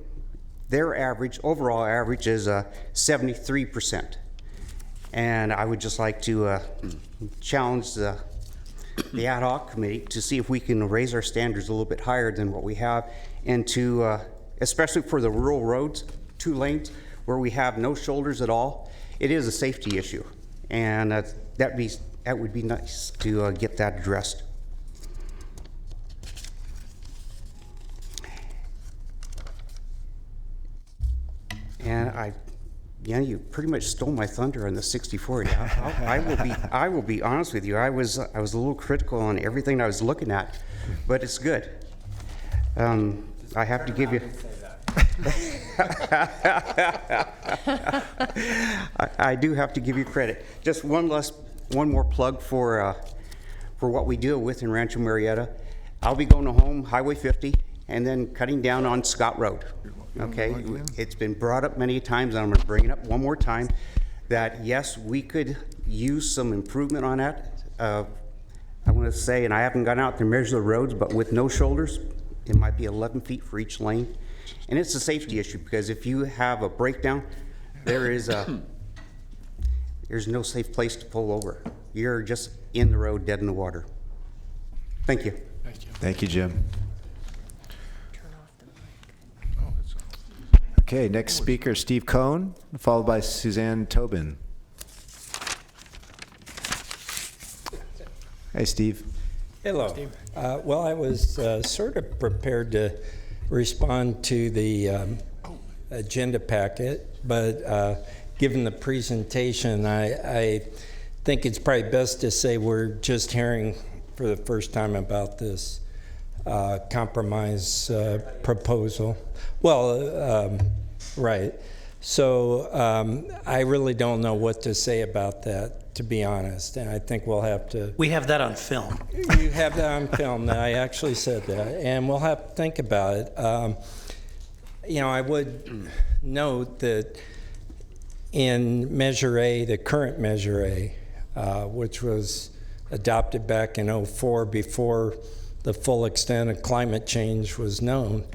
Their average, overall average, is 73%. And I would just like to challenge the ad hoc committee to see if we can raise our standards a little bit higher than what we have, and to, especially for the rural roads, 2 lanes, where we have no shoulders at all. It is a safety issue, and that would be nice to get that addressed. And you pretty much stole my thunder on the 60/40. I will be honest with you. I was a little critical on everything I was looking at, but it's good. I have to give you. I do have to give you credit. Just one more plug for what we deal with in Rancho Marietta. I'll be going home Highway 50 and then cutting down on Scott Road. Okay, it's been brought up many times, and I'm going to bring it up one more time, that yes, we could use some improvement on that. I want to say, and I haven't gone out to measure the roads, but with no shoulders, it might be 11 feet for each lane. And it's a safety issue, because if you have a breakdown, there's no safe place to pull over. You're just in the road, dead in the water. Thank you. Thank you, Jim. Okay, next speaker, Steve Cohn, followed by Suzanne Tobin. Hey, Steve. Hello. Steve. Well, I was sort of prepared to respond to the agenda packet, but given the presentation, I think it's probably best to say we're just hearing for the first time about this compromise proposal. Well, Right. So I really don't know what to say about that, to be honest. And I think we'll have to. We have that on film. You have that on film. That I actually said that, and we'll have to think about it. I would note that in Measure A, the current Measure A, which was adopted back in '04 before the full extent of climate change was known,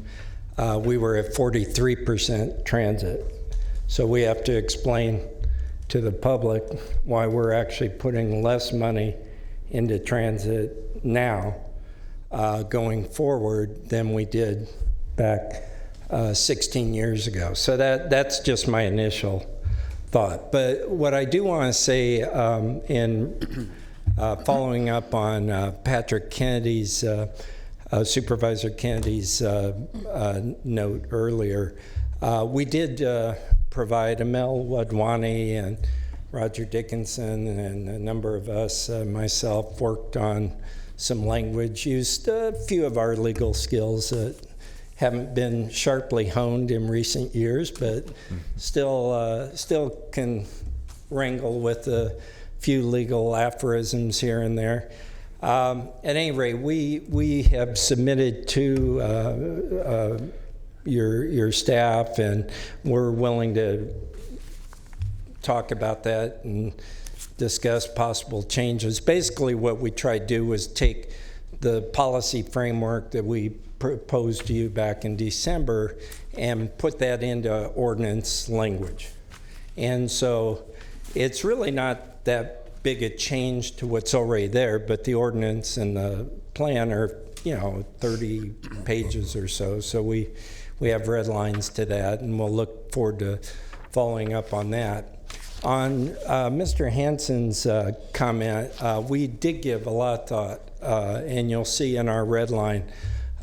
we were at 43% transit. So we have to explain to the public why we're actually putting less money into transit now going forward than we did back 16 years ago. So that's just my initial thought. But what I do want to say in following up on Patrick Kennedy's, Supervisor Kennedy's note earlier, we did provide Amel Wadwani and Roger Dickinson and a number of us, myself, worked on some language, used a few of our legal skills that haven't been sharply honed in recent years, but still can wrangle with a few legal aphorisms here and there. At any rate, we have submitted to your staff, and we're willing to talk about that and discuss possible changes. Basically, what we tried to do was take the policy framework that we proposed to you back in December and put that into ordinance language. And so it's really not that big a change to what's already there, but the ordinance and the plan are 30 pages or so. So we have red lines to that, and we'll look forward to following up on that. On Mr. Hansen's comment, we did give a lot of thought, and you'll see in our red line,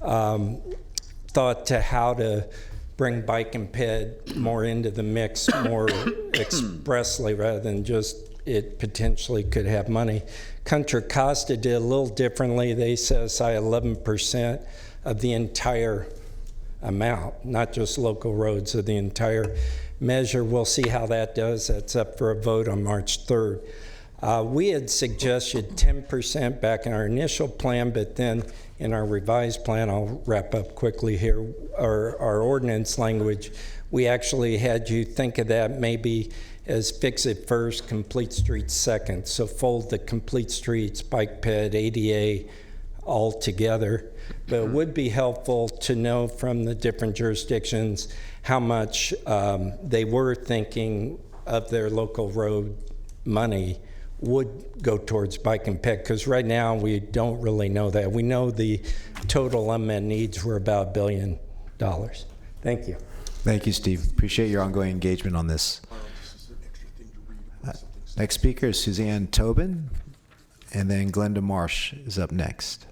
thought to how to bring bike and ped more into the mix more expressly rather than just it potentially could have money. Contra Costa did a little differently. They set aside 11% of the entire amount, not just local roads, of the entire measure. We'll see how that does. That's up for a vote on March 3rd. We had suggested 10% back in our initial plan, but then in our revised plan, I'll wrap up quickly here, our ordinance language, we actually had you think of that maybe as fix it first, complete streets second. So fold the complete streets, bike ped, ADA all together. But it would be helpful to know from the different jurisdictions how much they were thinking of their local road money would go towards bike and ped, because right now we don't really know that. We know the total unmet needs were about $1 billion. Thank you. Thank you, Steve. Appreciate your ongoing engagement on this. Next speaker is Suzanne Tobin, and then Glenda Marsh is up next.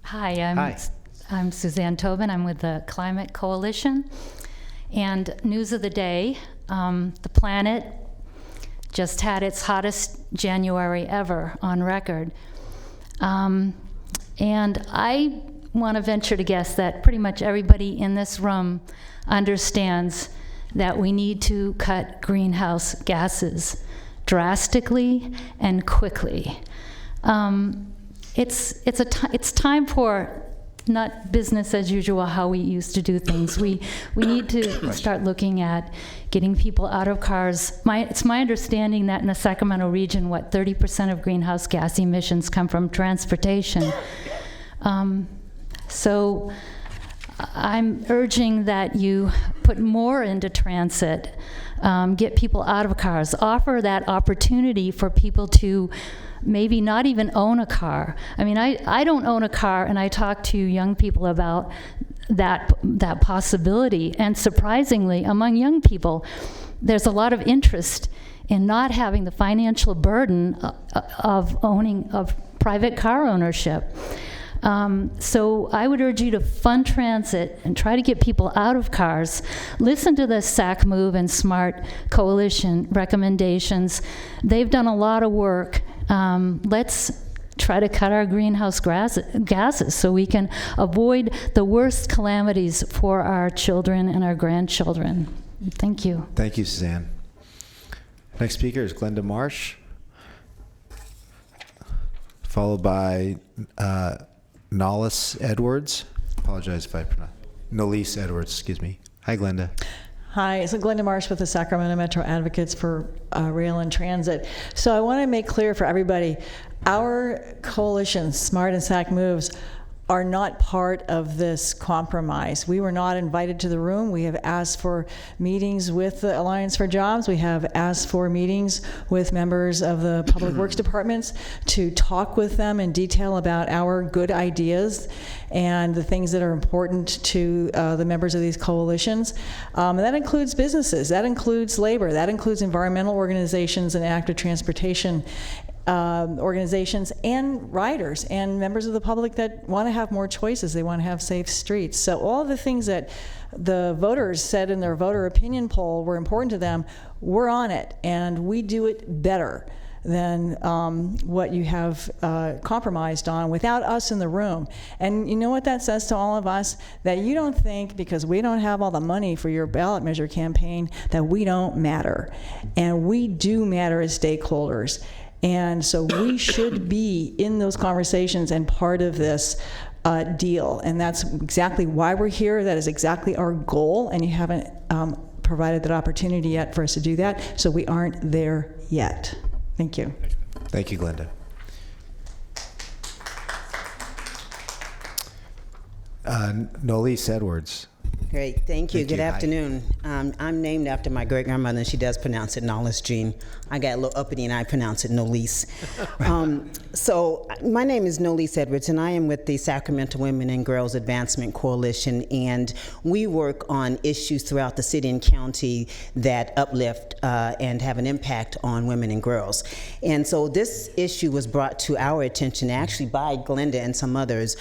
Hi, I'm Suzanne Tobin. I'm with the Climate Coalition. And news of the day, the planet just had its hottest January ever on record. And I want to venture to guess that pretty much everybody in this room understands that we need to cut greenhouse gases drastically and quickly. It's time for not business as usual, how we used to do things. We need to start looking at getting people out of cars. It's my understanding that in the Sacramento region, 30% of greenhouse gas emissions come from transportation. So I'm urging that you put more into transit, get people out of cars, offer that opportunity for people to maybe not even own a car. I mean, I don't own a car, and I talk to young people about that possibility. And surprisingly, among young people, there's a lot of interest in not having the financial burden of private car ownership. So I would urge you to fund transit and try to get people out of cars. Listen to the SAC Move and SMART Coalition recommendations. They've done a lot of work. Let's try to cut our greenhouse gases so we can avoid the worst calamities for our children and our grandchildren. Thank you. Thank you, Suzanne. Next speaker is Glenda Marsh, followed by Nollis Edwards. Apologize if I pronounce. Nolise Edwards, excuse me. Hi, Glenda. Hi, it's Glenda Marsh with the Sacramento Metro Advocates for Rail and Transit. So I want to make clear for everybody, our coalition, Smart and SAC Moves, are not part of this compromise. We were not invited to the room. We have asked for meetings with the Alliance for Jobs. We have asked for meetings with members of the Public Works Departments to talk with them in detail about our good ideas and the things that are important to the members of these coalitions. And that includes businesses, that includes labor, that includes environmental organizations and active transportation organizations and riders and members of the public that want to have more choices. They want to have safe streets. So all of the things that the voters said in their voter opinion poll were important to them, we're on it, and we do it better than what you have compromised on without us in the room. And you know what that says to all of us? That you don't think because we don't have all the money for your ballot measure campaign that we don't matter. And we do matter as stakeholders. And so we should be in those conversations and part of this deal. And that's exactly why we're here. That is exactly our goal. And you haven't provided that opportunity yet for us to do that. So we aren't there yet. Thank you. Thank you, Glenda. Nolise Edwards. Great, thank you. Thank Good you. Hi. afternoon. I'm named after my great-grandmother, and she does pronounce it Nollis Jean. I got a little uppity, and I pronounce it Nolise. So my name is Nolise Edwards, and I am with the Sacramento Women and Girls Advancement Coalition, and we work on issues throughout the city and county that uplift and have an impact on women and girls. And so this issue was brought to our attention actually by Glenda and some others,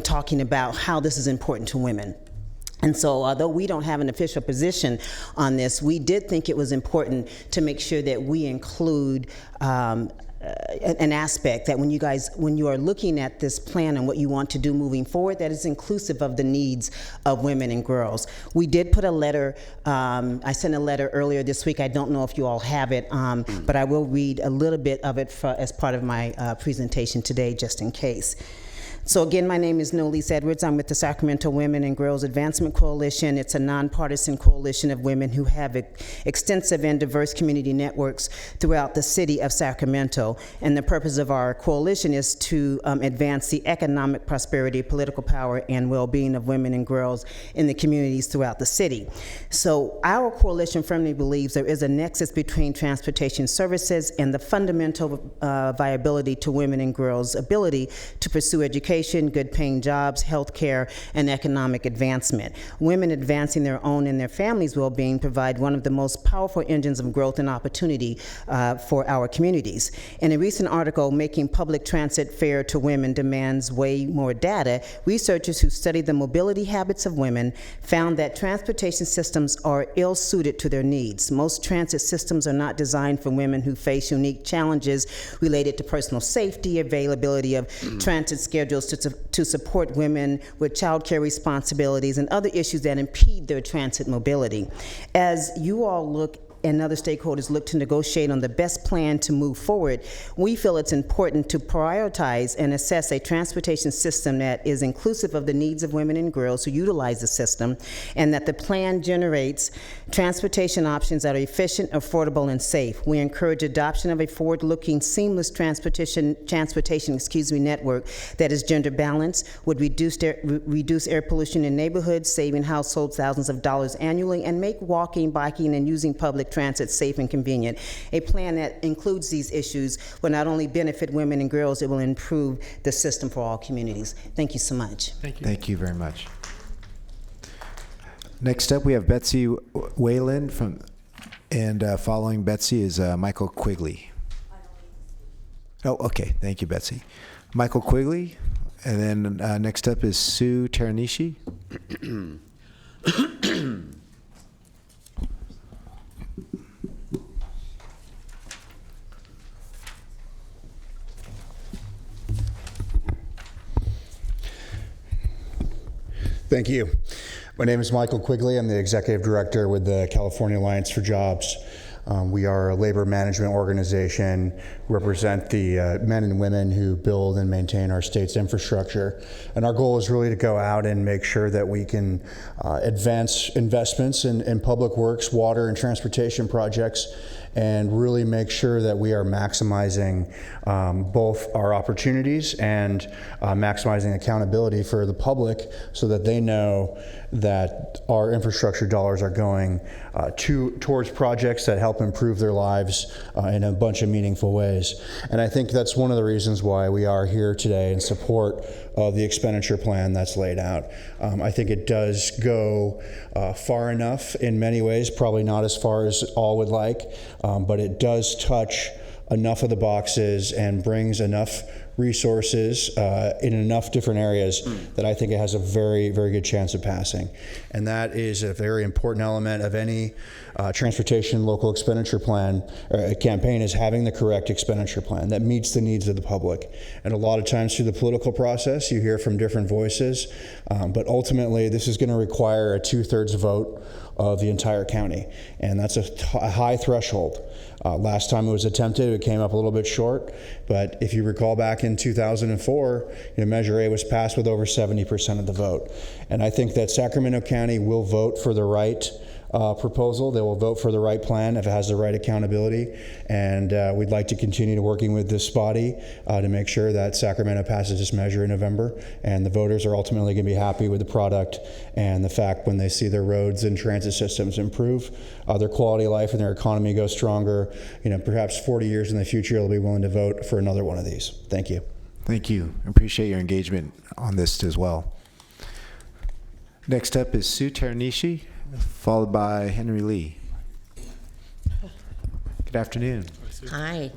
talking about how this is important to women. And so although we don't have an official position on this, we did think it was important to make sure that we include an aspect that when you are looking at this plan and what you want to do moving forward, that is inclusive of the needs of women and girls. We did put a letter, I sent a letter earlier this week. I don't know if you all have it, but I will read a little bit of it as part of my presentation today, just in case. So again, my name is Nolise Edwards. I'm with the Sacramento Women and Girls Advancement Coalition. It's a nonpartisan coalition of women who have extensive and diverse community networks throughout the city of Sacramento. And the purpose of our coalition is to advance the economic prosperity, political power, and well-being of women and girls in the communities throughout the city. So our coalition firmly believes there is a nexus between transportation services and the fundamental viability to women and girls' ability to pursue education, good paying jobs, health care, and economic advancement. Women advancing their own and their families' well-being provide one of the most powerful engines of growth and opportunity for our communities. In a recent article, Making Public Transit Fair to Women Demands Way More Data, researchers who studied the mobility habits of women found that transportation systems are ill-suited to their needs. Most transit systems are not designed for women who face unique challenges related to personal safety, availability of transit schedules to support women with child care responsibilities and other issues that impede their transit mobility. As you all look and other stakeholders look to negotiate on the best plan to move forward, we feel it's important to prioritize and assess a transportation system that is inclusive of the needs of women and girls who utilize the system, and that the plan generates transportation options that are efficient, affordable, and safe. We encourage adoption of a forward-looking, seamless transportation network that is gender balanced, would reduce air pollution in neighborhoods, saving households thousands of dollars annually, and make walking, biking, and using public transit safe and convenient. A plan that includes these issues will not only benefit women and girls, it will improve the system for all communities. Thank you so much. Thank you. Thank you very much. Next up, we have Betsy Whalen and following Betsy is Michael Quigley. Oh, okay. Thank you, Betsy. Michael Quigley, and then next up is Sue Teranishi. Thank you. My name is Michael Quigley. I'm the Executive Director with the California Alliance for Jobs. We are a labor management organization, represent the men and women who build and maintain our state's infrastructure. And our goal is really to go out and make sure that we can advance investments in public works, water, and transportation projects, and really make sure that we are maximizing both our opportunities and maximizing accountability for the public so that they know that our infrastructure dollars are going towards projects that help improve their lives in a bunch of meaningful ways. And I think that's one of the reasons why we are here today in support of the expenditure plan that's laid out. I think it does go far enough in many ways, probably not as far as all would like, but it does touch enough of the boxes and brings enough resources in enough different areas that I think it has a very, very good chance of passing. And that is a very important element of any transportation local expenditure plan campaign, is having the correct expenditure plan that meets the needs of the public. And a lot of times through the political process, you hear from different voices, but ultimately this is going to require a 2/3 vote of the entire county. And that's a high threshold. Last time it was attempted, it came up a little bit short, but if you recall back in 2004, Measure A was passed with over 70% of the vote. And I think that Sacramento County will vote for the right proposal. They will vote for the right plan if it has the right accountability. And we'd like to continue working with this body to make sure that Sacramento passes this measure in November. And the voters are ultimately going to be happy with the product and the fact when they see their roads and transit systems improve, their quality of life and their economy go stronger. Perhaps 40 years in the future, they'll be willing to vote for another one of these. Thank you. Thank you. I appreciate your engagement on this as well. Next up is Sue Teranishi, followed by Henry Lee. Good afternoon. Hi.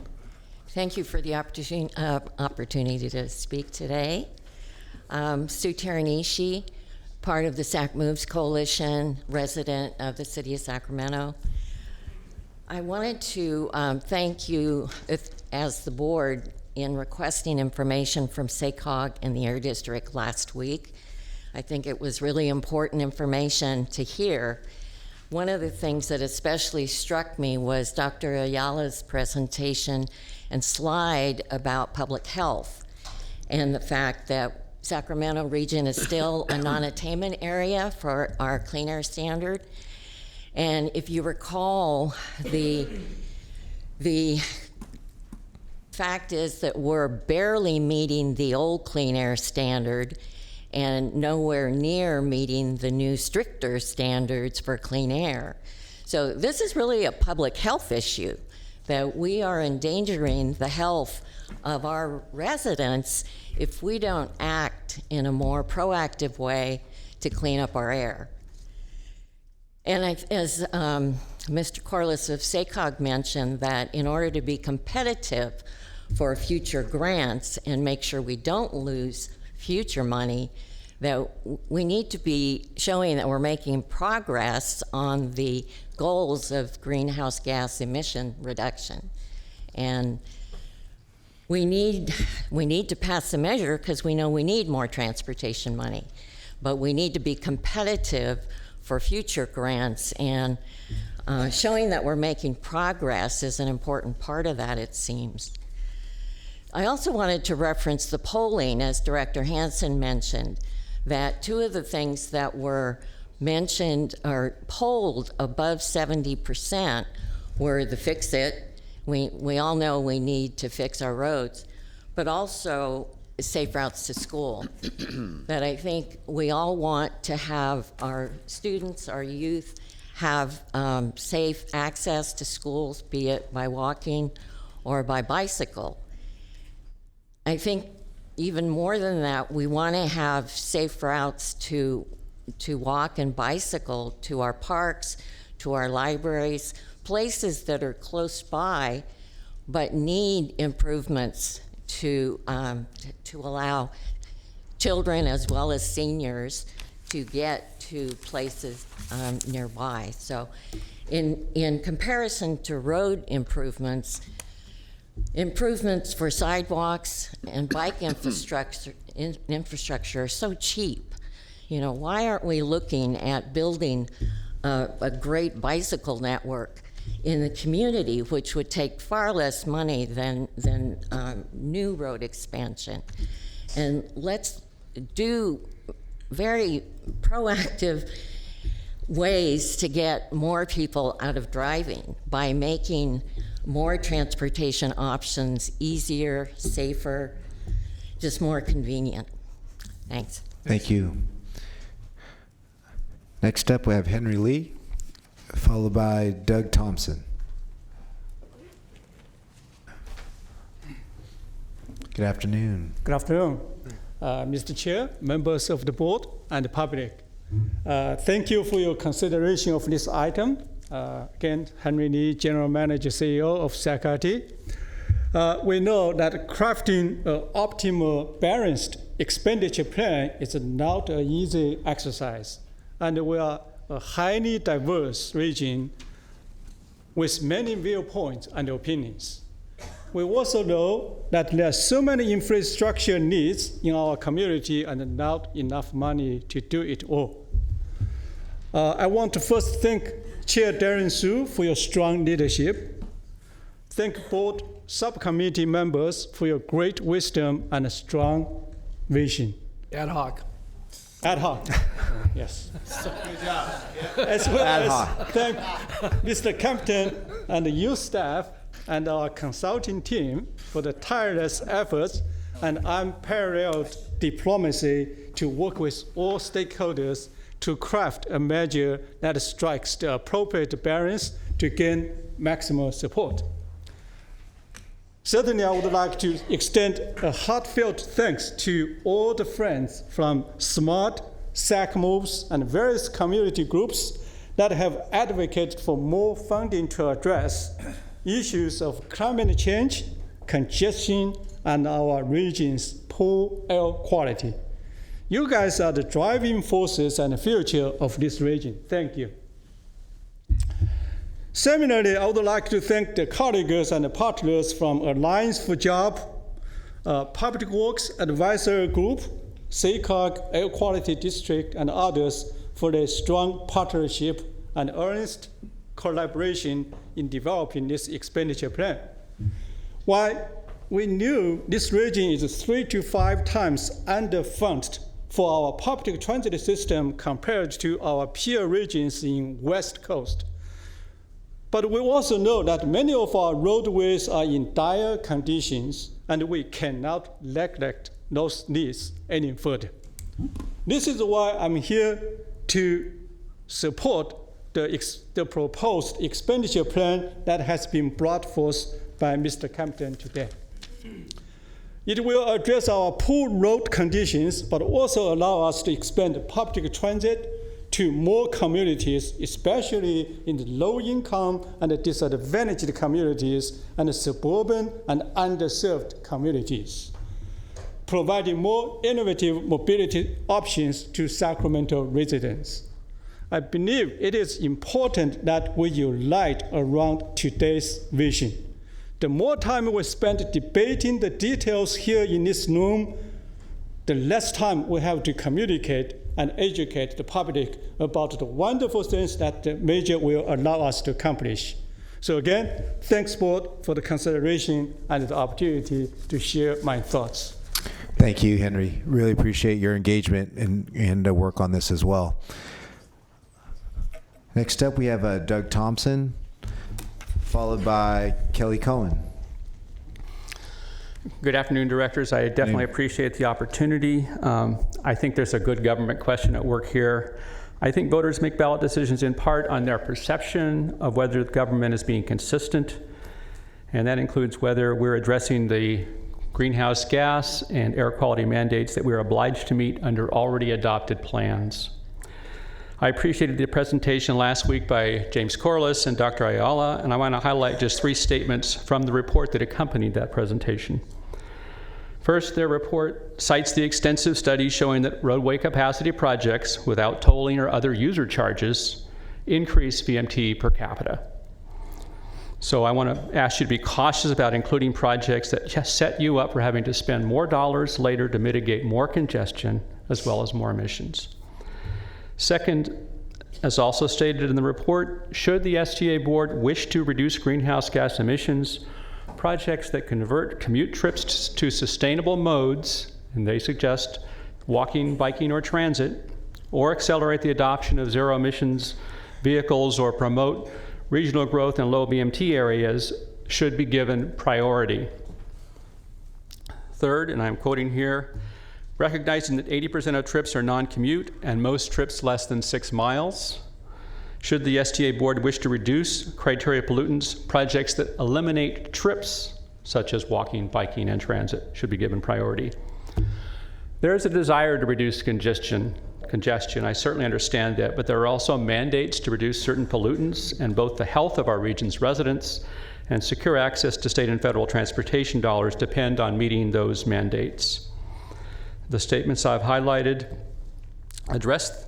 Thank you for the opportunity to speak today. Sue Teranishi, part of the Sac Moves Coalition, resident of the city of Sacramento. I wanted to thank you as the board in requesting information from SACOG and the Air District last week. I think it was really important information to hear. One of the things that especially struck me was Dr. Ayala's presentation and slide about public health and the fact that Sacramento region is still a non-attainment area for our clean air standard. And if you recall, the fact is that we're barely meeting the old clean air standard and nowhere near meeting the new stricter standards for clean air. So this is really a public health issue, that we are endangering the health of our residents if we don't act in a more proactive way to clean up our air. And as Mr. Corliss of SACOG mentioned, that in order to be competitive for future grants and make sure we don't lose future money, that we need to be showing that we're making progress on the goals of greenhouse gas emission reduction. And we need to pass a measure because we know we need more transportation money, but we need to be competitive for future grants, and showing that we're making progress is an important part of that, it seems. I also wanted to reference the polling, as Director Hansen mentioned, that two of the things that were mentioned or polled above 70% were the fix it. We all know we need to fix our roads, but also safe routes to school. That I think we all want to have our students, our youth, have safe access to schools, be it by walking or by bicycle. I think even more than that, we want to have safe routes to walk and bicycle to our parks, to our libraries, places that are close by but need improvements to allow children as well as seniors to get to places nearby. So in comparison to road improvements for sidewalks and bike infrastructure are so cheap. Why aren't we looking at building a great bicycle network in the community, which would take far less money than new road expansion? And let's do very proactive ways to get more people out of driving by making more transportation options easier, safer, just more convenient. Thanks. Thank you. Next up, we have Henry Lee, followed by Doug Thompson. Good afternoon. Good afternoon, Mr. Chair, members of the board, and the public. Thank you for your consideration of this item. Again, Henry Lee, General Manager, CEO of SACRT. We know that crafting an optimal balanced expenditure plan is not an easy exercise. And we are a highly diverse region with many viewpoints and opinions. We also know that there are so many infrastructure needs in our community and not enough money to do it all. I want to first thank Chair Darren Su for your strong leadership. Thank board subcommittee members for your great wisdom and a strong vision. Ad hoc. Ad hoc, yes. Good job. As well as thank Mr. Captain and the youth staff and our consulting team for the tireless efforts and unparalleled diplomacy to work with all stakeholders to craft a measure that strikes the appropriate balance to gain maximum support. Certainly, I would like to extend a heartfelt thanks to all the friends from SMART, SAC Moves, and various community groups that have advocated for more funding to address issues of climate change, congestion, and our region's poor air quality. You guys are the driving forces and the future of this region. Thank you. Similarly, I would like to thank the colleagues and the partners from Alliance for Job, Public Works Advisory Group, SACOG Air Quality District, and others for their strong partnership and earnest collaboration in developing this expenditure plan. While we knew this region is 3 to 5 times underfunded for our public transit system compared to our peer regions in West Coast. But we also know that many of our roadways are in dire conditions, and we cannot neglect those needs any further. This is why I'm here to support the proposed expenditure plan that has been brought forth by Mr. Campton today. It will address our poor road conditions, but also allow us to expand public transit to more communities, especially in the low-income and disadvantaged communities and suburban and underserved communities, providing more innovative mobility options to Sacramento residents. I believe it is important that we unite around today's vision. The more time we spend debating the details here in this room, the less time we have to communicate and educate the public about the wonderful things that the measure will allow us to accomplish. So again, thanks, board, for the consideration and the opportunity to share my thoughts. Thank you, Henry. Really appreciate your engagement and work on this as well. Next up, we have Doug Thompson, followed by Kelly Cohen. Good afternoon, directors. I definitely appreciate the opportunity. I think there's a good government question at work here. I think voters make ballot decisions in part on their perception of whether the government is being consistent, and that includes whether we're addressing the greenhouse gas and air quality mandates that we're obliged to meet under already adopted plans. I appreciated the presentation last week by James Corliss and Dr. Ayala, and I want to highlight just 3 statements from the report that accompanied that presentation. First, their report cites the extensive studies showing that roadway capacity projects without tolling or other user charges increase VMT per capita. So I want to ask you to be cautious about including projects that just set you up for having to spend more dollars later to mitigate more congestion as well as more emissions. Second, as also stated in the report, should the STA board wish to reduce greenhouse gas emissions, projects that convert commute trips to sustainable modes, and they suggest walking, biking, or transit, or accelerate the adoption of zero emissions vehicles or promote regional growth in low BMT areas, should be given priority. Third, and I'm quoting here, recognizing that 80% of trips are non-commute and most trips less than 6 miles, should the STA board wish to reduce criteria pollutants, projects that eliminate trips, such as walking, biking, and transit, should be given priority. There is a desire to reduce congestion. I certainly understand that, but there are also mandates to reduce certain pollutants, and both the health of our region's residents and secure access to state and federal transportation dollars depend on meeting those mandates. The statements I've highlighted address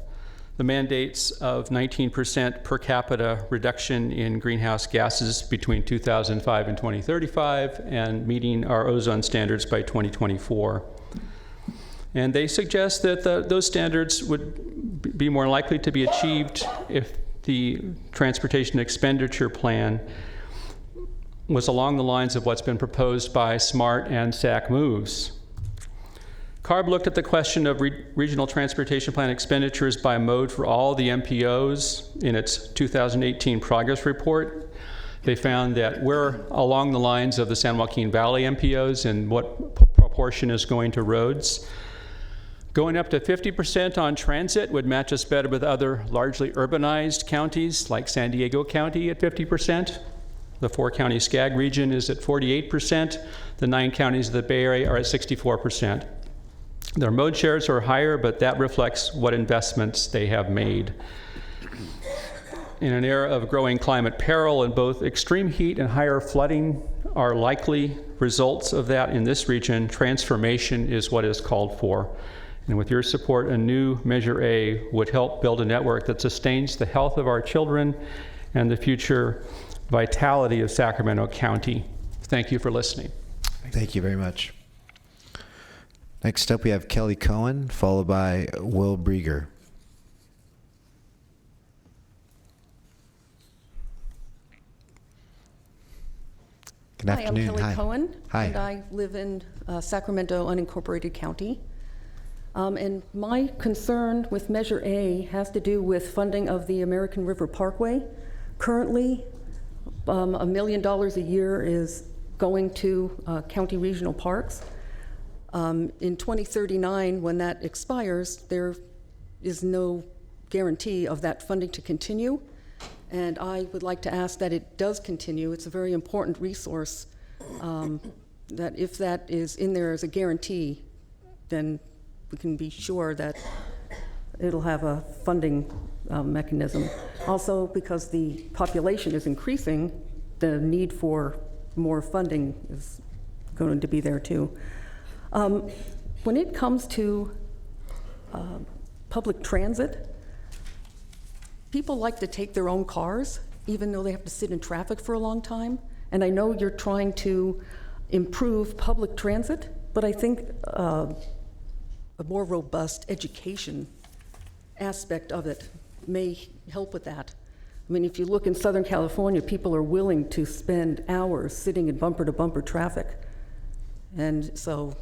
the mandates of 19% per capita reduction in greenhouse gases between 2005 and 2035 and meeting our ozone standards by 2024. And they suggest that those standards would be more likely to be achieved if the transportation expenditure plan was along the lines of what's been proposed by SMART and SAC Moves. CARB looked at the question of regional transportation plan expenditures by mode for all the MPOs in its 2018 progress report. They found that we're along the lines of the San Joaquin Valley MPOs and what proportion is going to roads. Going up to 50% on transit would match us better with other largely urbanized counties like San Diego County at 50%. The 4-county SCAG region is at 48%. The 9 counties of the Bay Area are at 64%. Their mode shares are higher, but that reflects what investments they have made. In an era of growing climate peril, and both extreme heat and higher flooding are likely results of that in this region, transformation is what is called for. And with your support, a new Measure A would help build a network that sustains the health of our children and the future vitality of Sacramento County. Thank you for listening. Thank you very much. Next up, we have Kelly Cohen, followed by Will Brieger. Good afternoon. Hi, I'm Kelly Cohen. Hi. And I live in Sacramento unincorporated county. And my concern with Measure A has to do with funding of the American River Parkway. Currently, $1 million a year is going to county regional parks. In 2039, when that expires, there is no guarantee of that funding to continue. And I would like to ask that it does continue. It's a very important resource, that if that is in there as a guarantee, then we can be sure that it'll have a funding mechanism. Also, because the population is increasing, the need for more funding is going to be there too. When it comes to public transit, people like to take their own cars, even though they have to sit in traffic for a long time. And I know you're trying to improve public transit, but I think a more robust education aspect of it may help with that. I mean, if you look in Southern California, people are willing to spend hours sitting in bumper-to-bumper traffic. And so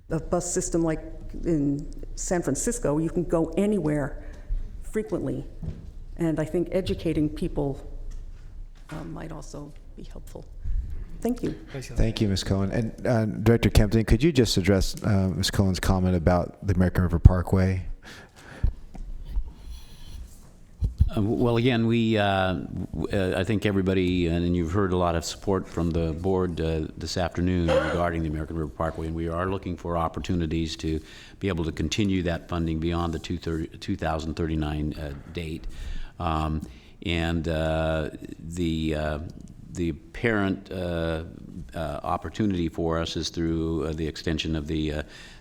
a bus system like in San Francisco, you can go anywhere frequently. And I think educating people might also be helpful. Thank you. Thank you, Ms. Cohen. And Director Kempton, could you just address Ms. Cohen's comment about the American River Parkway? Well, again, I think everybody, and you've heard a lot of support from the board this afternoon regarding the American River Parkway, and we are looking for opportunities to be able to continue that funding beyond the 2039 date. And the apparent opportunity for us is through the extension of the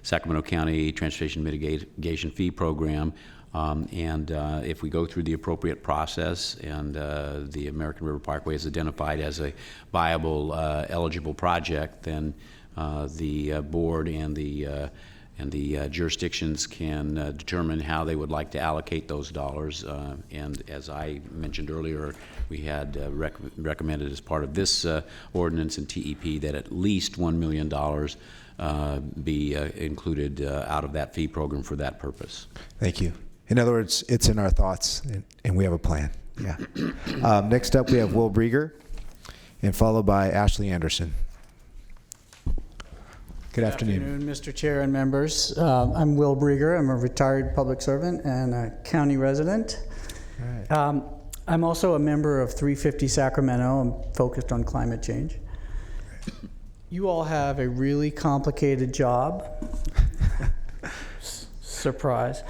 Sacramento County Transportation Mitigation Fee Program. And if we go through the appropriate process and the American River Parkway is identified as a viable, eligible project, then the board and the the jurisdictions can determine how they would like to allocate those dollars. And as I mentioned earlier, we had recommended as part of this ordinance and TEP that at least $1 million be included out of that fee program for that purpose. Thank you. In other words, it's in our thoughts, and we have a plan. Yeah. Next up, we have Will Brieger, and followed by Ashley Anderson. Good afternoon. Mr. Chair and members. I'm Will Brieger. I'm a retired public servant and a county resident. All right. I'm also a member of 350 Sacramento. I'm focused on climate change. You all have a really complicated job. Surprise.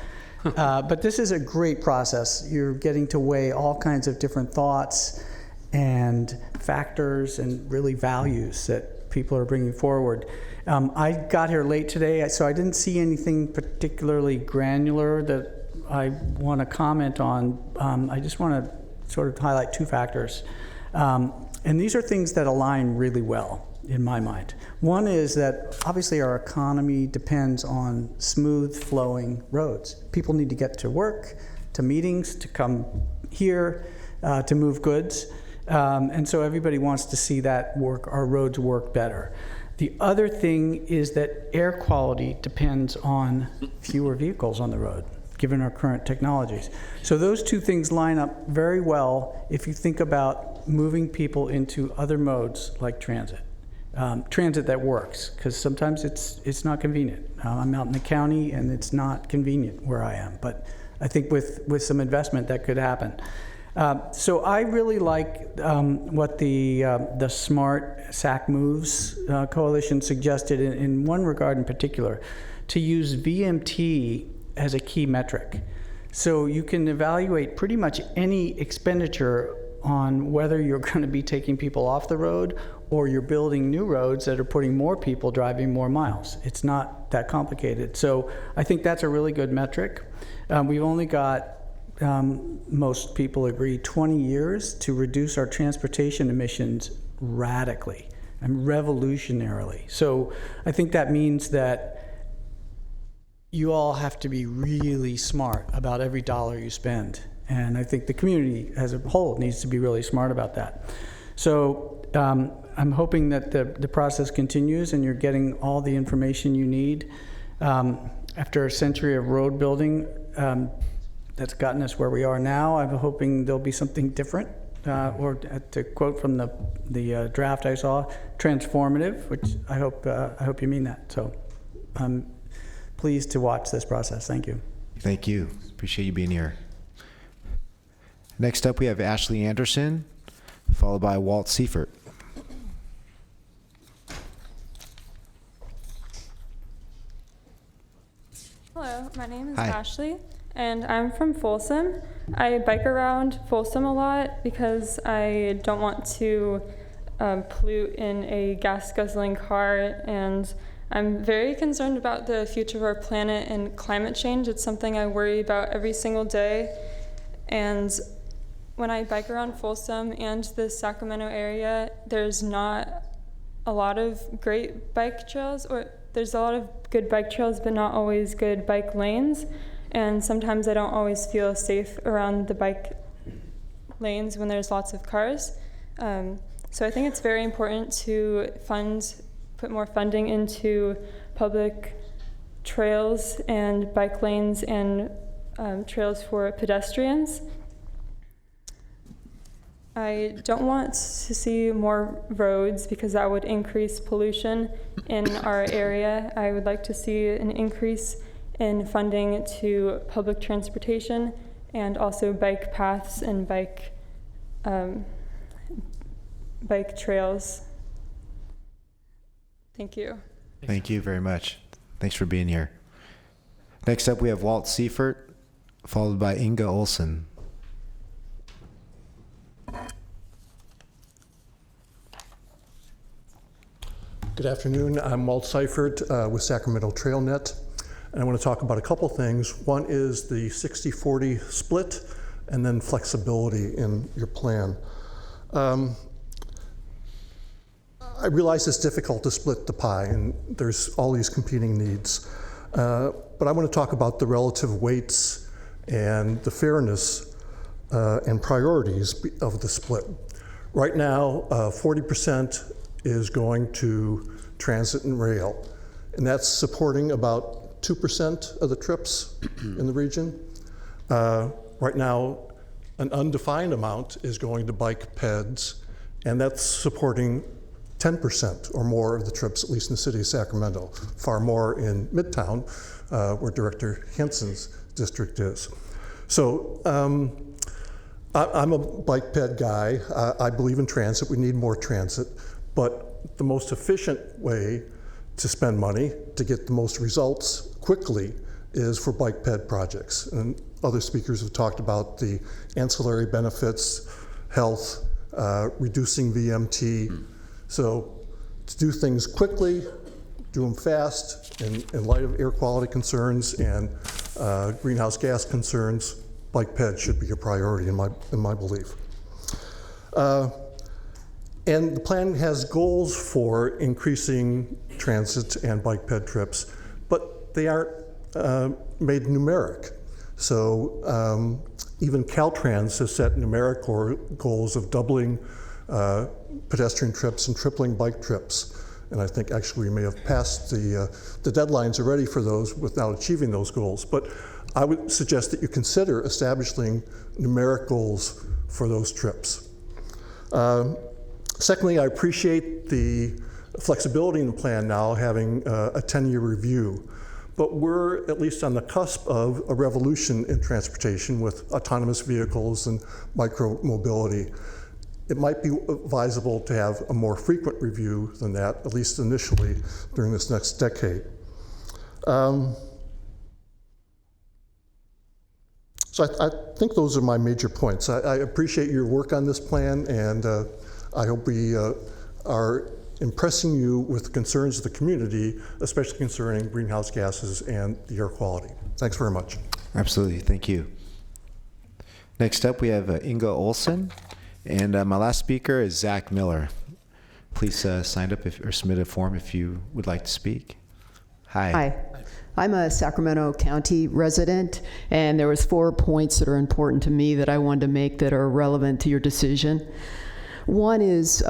But this is a great process. You're getting to weigh all kinds of different thoughts and factors and really values that people are bringing forward. I got here late today, so I didn't see anything particularly granular that I want to comment on. I just want to sort of highlight two factors. And these are things that align really well in my mind. One is that obviously our economy depends on smooth flowing roads. People need to get to work, to meetings, to come here, to move goods. And so everybody wants to see that work, our roads work better. The other thing is that air quality depends on fewer vehicles on the road, given our current technologies. So those two things line up very well if you think about moving people into other modes like transit. Transit that works, because sometimes it's not convenient. I'm out in the county and it's not convenient where I am, but I think with some investment that could happen. So I really like what the Smart SAC Moves Coalition suggested in one regard in particular, to use VMT as a key metric. So you can evaluate pretty much any expenditure on whether you're going to be taking people off the road or you're building new roads that are putting more people driving more miles. It's not that complicated. So I think that's a really good metric. We've only got, most people agree, 20 years to reduce our transportation emissions radically and revolutionarily. So I think that means that you all have to be really smart about every dollar you spend. And I think the community as a whole needs to be really smart about that. So I'm hoping that the process continues and you're getting all the information you need. After a century of road building that's gotten us where we are now, I'm hoping there'll be something different, or to quote from the draft I saw, transformative, which I hope you mean that. So I'm pleased to watch this process. Thank you. Thank you. Appreciate you being here. Next up, we have Ashley Anderson, followed by Walt Seifert. Hello, my name is Hi. Ashley, and I'm from Folsom. I bike around Folsom a lot because I don't want to pollute in a gas-guzzling car, and I'm very concerned about the future of our planet and climate change. It's something I worry about every single day, and when I bike around Folsom and the Sacramento area, there's not a lot of great bike trails, or there's a lot of good bike trails, but not always good bike lanes. And sometimes I don't always feel safe around the bike lanes when there's lots of cars. So I think it's very important to put more funding into public trails and bike lanes and trails for pedestrians. I don't want to see more roads because that would increase pollution in our area. I would like to see an increase in funding to public transportation and also bike paths and bike trails. Thank you. Thank you very much. Thanks for being here. Next up, we have Walt Seifert, followed by Inga Olson. Good afternoon. I'm Walt Seifert with Sacramento TrailNet, and I want to talk about a couple things. One is the 60-40 split, and then flexibility in your plan. I realize it's difficult to split the pie, and there's all these competing needs. But I want to talk about the relative weights and the fairness and priorities of the split. Right now, 40% is going to transit and rail, and that's supporting about 2% of the trips in the region. Right now, an undefined amount is going to bike peds, and that's supporting 10% or more of the trips, at least in the city of Sacramento, far more in Midtown, where Director Hansen's district is. So I'm a bike ped guy. I believe in transit. We need more transit, but the most efficient way to spend money to get the most results quickly is for bike ped projects. And other speakers have talked about the ancillary benefits, health, reducing VMT. So to do things quickly, do them fast, in light of air quality concerns and greenhouse gas concerns, bike ped should be a priority in my belief. And the plan has goals for increasing transit and bike ped trips, but they aren't made numeric. So even Caltrans has set numeric goals of doubling pedestrian trips and tripling bike trips. And I think actually we may have passed the deadlines already for those without achieving those goals. But I would suggest that you consider establishing numeric goals for those trips. Secondly, I appreciate the flexibility in the plan now, having a 10-year review. But we're at least on the cusp of a revolution in transportation with autonomous vehicles and micro-mobility. It might be advisable to have a more frequent review than that, at least initially, during this next decade. So I think those are my major points. I appreciate your work on this plan, and I hope we are impressing you with the concerns of the community, especially concerning greenhouse gases and the air quality. Thanks very much. Absolutely, thank you. Next up, we have Inga Olson, and my last speaker is Zach Miller. Please sign up or submit a form if you would like to speak. Hi. Hi. I'm a Sacramento County resident, and there was 4 points that are important to me that I wanted to make that are relevant to your decision. One is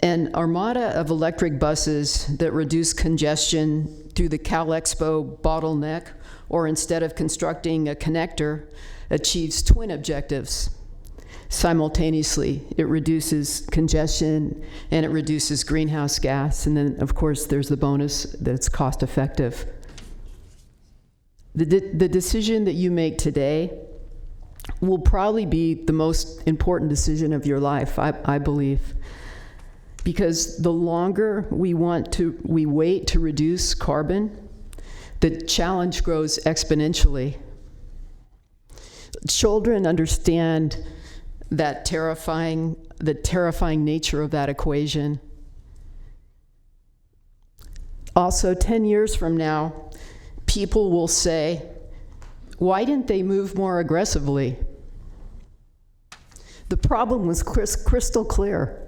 an armada of electric buses that reduce congestion through the Cal Expo bottleneck, or instead of constructing a connector, achieves twin objectives. Simultaneously, it reduces congestion and it reduces greenhouse gas, and then of course there's the bonus that it's cost effective. The decision that you make today will probably be the most important decision of your life, I believe. Because the longer we wait to reduce carbon, the challenge grows exponentially. Children understand the terrifying nature of that equation. Also, 10 years from now, people will say, why didn't they move more aggressively? The problem was crystal clear.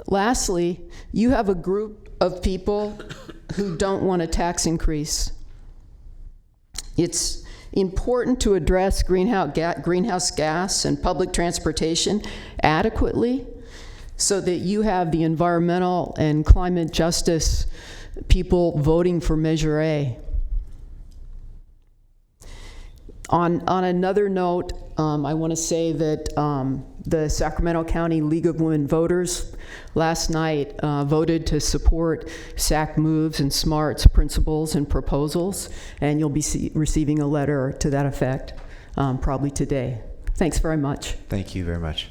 Lastly, you have a group of people who don't want a tax increase. It's important to address greenhouse gas and public transportation adequately so that you have the environmental and climate justice people voting for Measure A. On another note, I want to say that the Sacramento County League of Women Voters last night voted to support SAC Moves and SMART's principles and proposals, and you'll be receiving a letter to that effect probably today. Thanks very much. Thank you very much.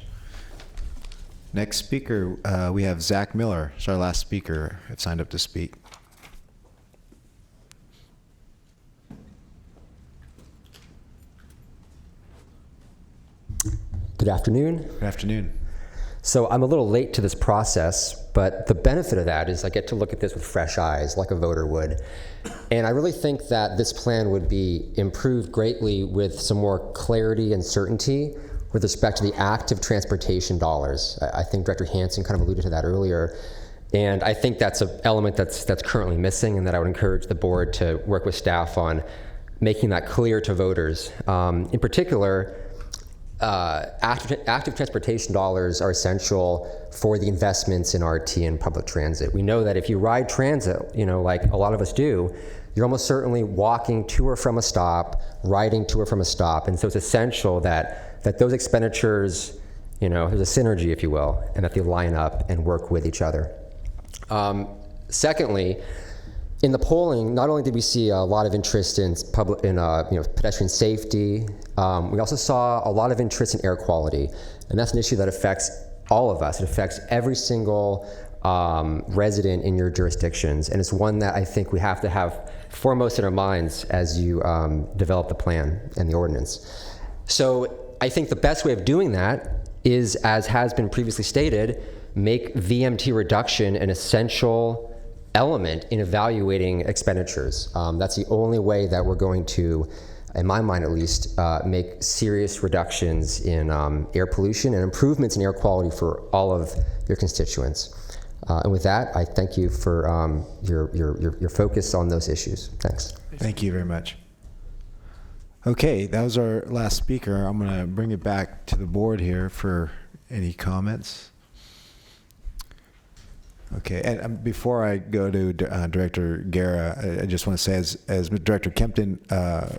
Next speaker, we have Zach Miller. He's our last speaker. I've signed up to speak. Good afternoon. Good afternoon. So I'm a little late to this process, but the benefit of that is I get to look at this with fresh eyes, like a voter would. And I really think that this plan would be improved greatly with some more clarity and certainty with respect to the active transportation dollars. I think Director Hansen kind of alluded to that earlier. And I think that's an element that's currently missing, and that I would encourage the board to work with staff on making that clear to voters. In particular, active transportation dollars are essential for the investments in RT and public transit. We know that if you ride transit, like a lot of us do, you're almost certainly walking to or from a stop, riding to or from a stop. And so it's essential that those expenditures, there's a synergy, if you will, and that they line up and work with each other. Secondly, in the polling, not only did we see a lot of interest in pedestrian safety, we also saw a lot of interest in air quality, and that's an issue that affects all of us. It affects every single resident in your jurisdictions, and it's one that I think we have to have foremost in our minds as you develop the plan and the ordinance. So I think the best way of doing that is, as has been previously stated, make VMT reduction an essential element in evaluating expenditures. That's the only way that we're going to, in my mind at least, make serious reductions in air pollution and improvements in air quality for all of your constituents. And with that, I thank you for your focus on those issues. Thanks. Thank you very much. Okay, that was our last speaker. I'm going to bring it back to the board here for any comments. Okay, and before I go to Director Guerra, I just want to say, as Director Kempton,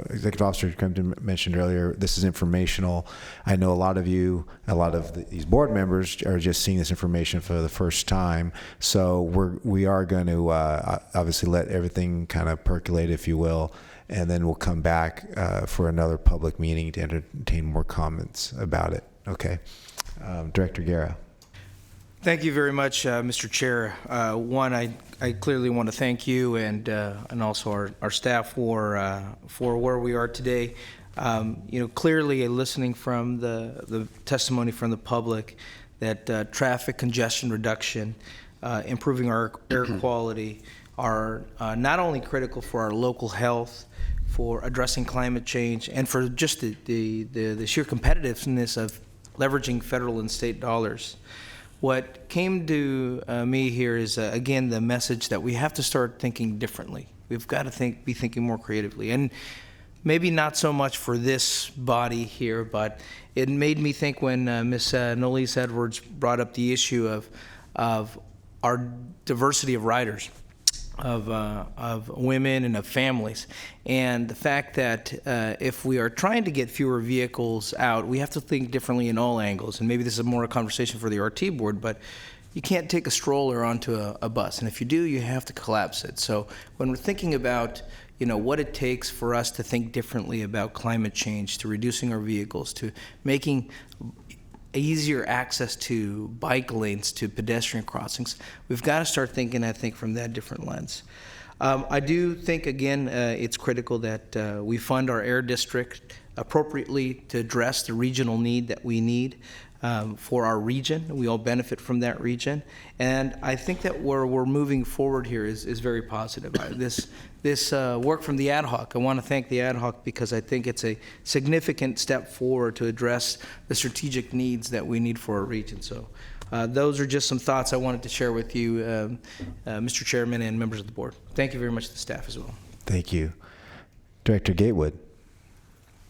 Executive Officer Kempton mentioned earlier, this is informational. I know a lot of these board members are just seeing this information for the first time, so we are going to obviously let everything kind of percolate, if you will, and then we'll come back for another public meeting to entertain more comments about it. Okay, Director Guerra. Thank you very much, Mr. Chair. One, I clearly want to thank you and also our staff for where we are today. Clearly listening from the testimony from the public that traffic congestion reduction, improving our air quality are not only critical for our local health, for addressing climate change, and for just the sheer competitiveness of leveraging federal and state dollars. What came to me here is, again, the message that we have to start thinking differently. We've got to be thinking more creatively. And maybe not so much for this body here, but it made me think when Ms. Nolise Edwards brought up the issue of our diversity of riders, of women and of families, and the fact that if we are trying to get fewer vehicles out, we have to think differently in all angles. And maybe this is more a conversation for the RT board, but you can't take a stroller onto a bus, and if you do, you have to collapse it. So when we're thinking about what it takes for us to think differently about climate change, to reducing our vehicles, to making easier access to bike lanes, to pedestrian crossings, we've got to start thinking, I think, from that different lens. I do think, again, it's critical that we fund our air district appropriately to address the regional need that we need for our region. We all benefit from that region. And I think that where we're moving forward here is very positive. This work from the ad hoc, I want to thank the ad hoc because I think it's a significant step forward to address the strategic needs that we need for our region. So those are just some thoughts I wanted to share with you, Mr. Chairman and members of the board. Thank you very much to the staff as well. Thank you. Director Gatewood.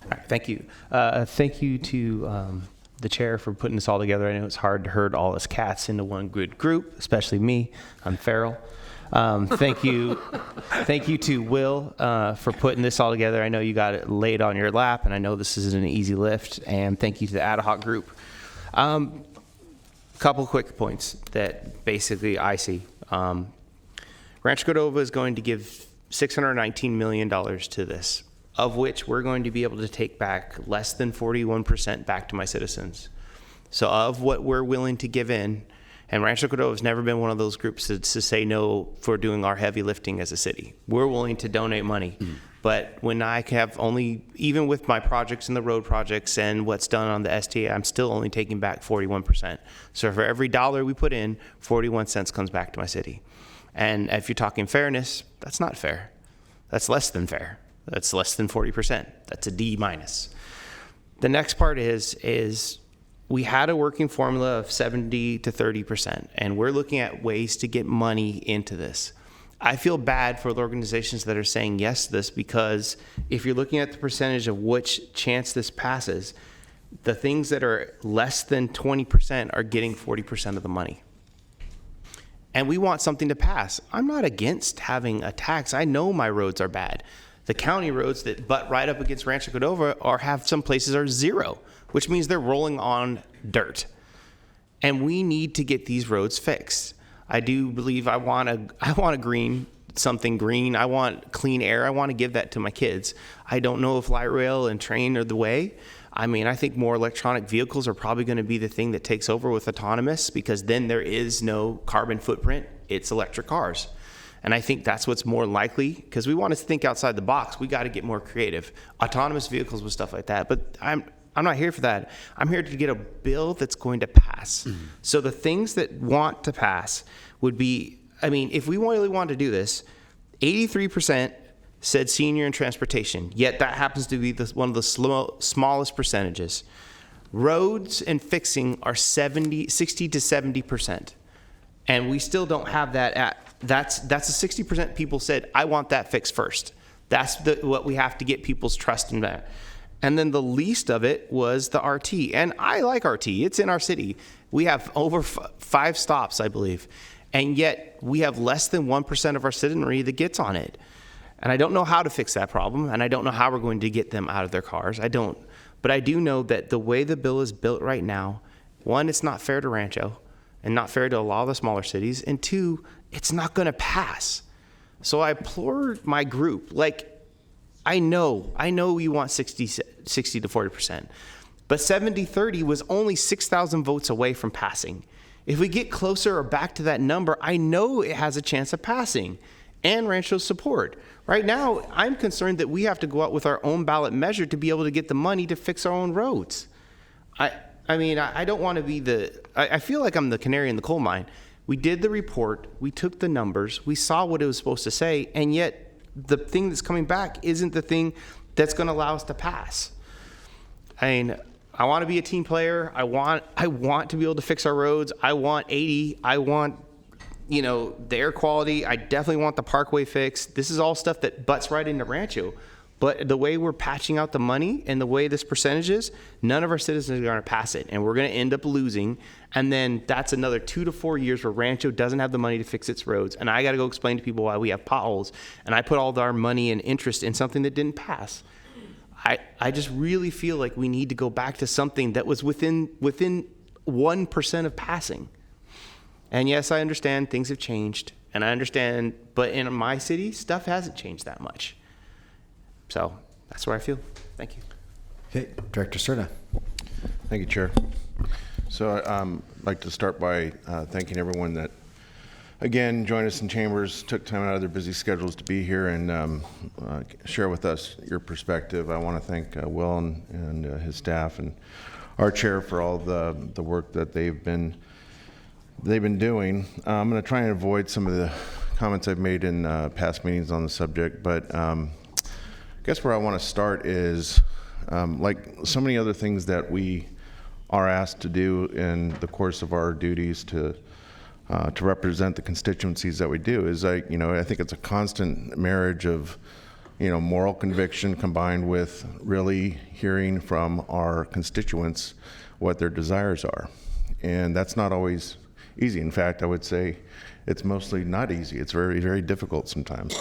All right, thank you. Thank you to the chair for putting this all together. I know it's hard to herd all us cats into one good group, especially me. I'm feral. Thank you to Will for putting this all together. I know you got it laid on your lap, and I know this isn't an easy lift. And thank you to the ad hoc group. Couple quick points that basically I see. Rancho Cordova is going to give $619 million to this, of which we're going to be able to take back less than 41% back to my citizens. So of what we're willing to give in, and Rancho Cordova has never been one of those groups to say no for doing our heavy lifting as a city. We're willing to donate money. But when I have even with my projects and the road projects and what's done on the STA, I'm still only taking back 41%. So for every dollar we put in, 41 cents comes back to my city. And if you're talking fairness, that's not fair. That's less than fair. That's less than 40%. That's a D minus. The next part is we had a working formula of 70 to 30%, and we're looking at ways to get money into this. I feel bad for the organizations that are saying yes to this, because if you're looking at the percentage of which chance this passes, the things that are less than 20% are getting 40% of the money. And we want something to pass. I'm not against having a tax. I know my roads are bad. The county roads that butt right up against Rancho Cordova have some places are zero, which means they're rolling on dirt. And we need to get these roads fixed. I do believe I want something green. I want clean air. I want to give that to my kids. I don't know if light rail and train are the way. I mean, I think more electronic vehicles are probably going to be the thing that takes over with autonomous, because then there is no carbon footprint. It's electric cars. And I think that's what's more likely, because we want to think outside the box. We got to get more creative. Autonomous vehicles with stuff like that. But I'm not here for that. I'm here to get a bill that's going to pass. Mm-hmm. So the things that want to pass would be, I mean, if we really want to do this, 83% said senior and transportation, yet that happens to be one of the smallest percentages. Roads and fixing are 60 to 70%. And we still don't have that that's a 60% people said, I want that fixed first. That's what we have to get people's trust in that. And then the least of it was the RT. And I like RT. It's in our city. We have over 5 stops, I believe. And yet we have less than 1% of our citizenry that gets on it. And I don't know how to fix that problem. And I don't know how we're going to get them out of their cars. I don't. But I do know that the way the bill is built right now, 1, it's not fair to Rancho and not fair to a lot of the smaller cities. And 2, it's not going to pass. So I implore my group, like, I know you want 60 to 40%, but 70-30 was only 6,000 votes away from passing. If we get closer or back to that number, I know it has a chance of passing, and Rancho's support. Right now, I'm concerned that we have to go out with our own ballot measure to be able to get the money to fix our own roads. I mean, I don't want to be I feel like I'm the canary in the coal mine. We did the report, we took the numbers, we saw what it was supposed to say, and yet the thing that's coming back isn't the thing that's going to allow us to pass. I mean, I want to be a team player. I want to be able to fix our roads. I want 80. I want, the air quality. I definitely want the parkway fixed. This is all stuff that butts right into Rancho. But the way we're patching out the money and the way this percentage is, none of our citizens are going to pass it. And we're going to end up losing. And then that's another 2 to 4 years where Rancho doesn't have the money to fix its roads. And I got to go explain to people why we have potholes. And I put all of our money and interest in something that didn't pass. I just really feel like we need to go back to something that was within 1% of passing. And yes, I understand things have changed. And I understand, but in my city, stuff hasn't changed that much. So that's where I feel. Thank you. Okay, Director Serna. Thank you, Chair. So I'd like to start by thanking everyone that, again, joined us in chambers, took time out of their busy schedules to be here and share with us your perspective. I want to thank Will and his staff and our chair for all the work that they've been doing. I'm going to try and avoid some of the comments I've made in past meetings on the subject, but I guess where I want to start is, like so many other things that we are asked to do in the course of our duties to represent the constituencies that we do, is I think it's a constant marriage of moral conviction combined with really hearing from our constituents what their desires are, and that's not always easy. In fact, I would say it's mostly not easy. It's very, very difficult sometimes.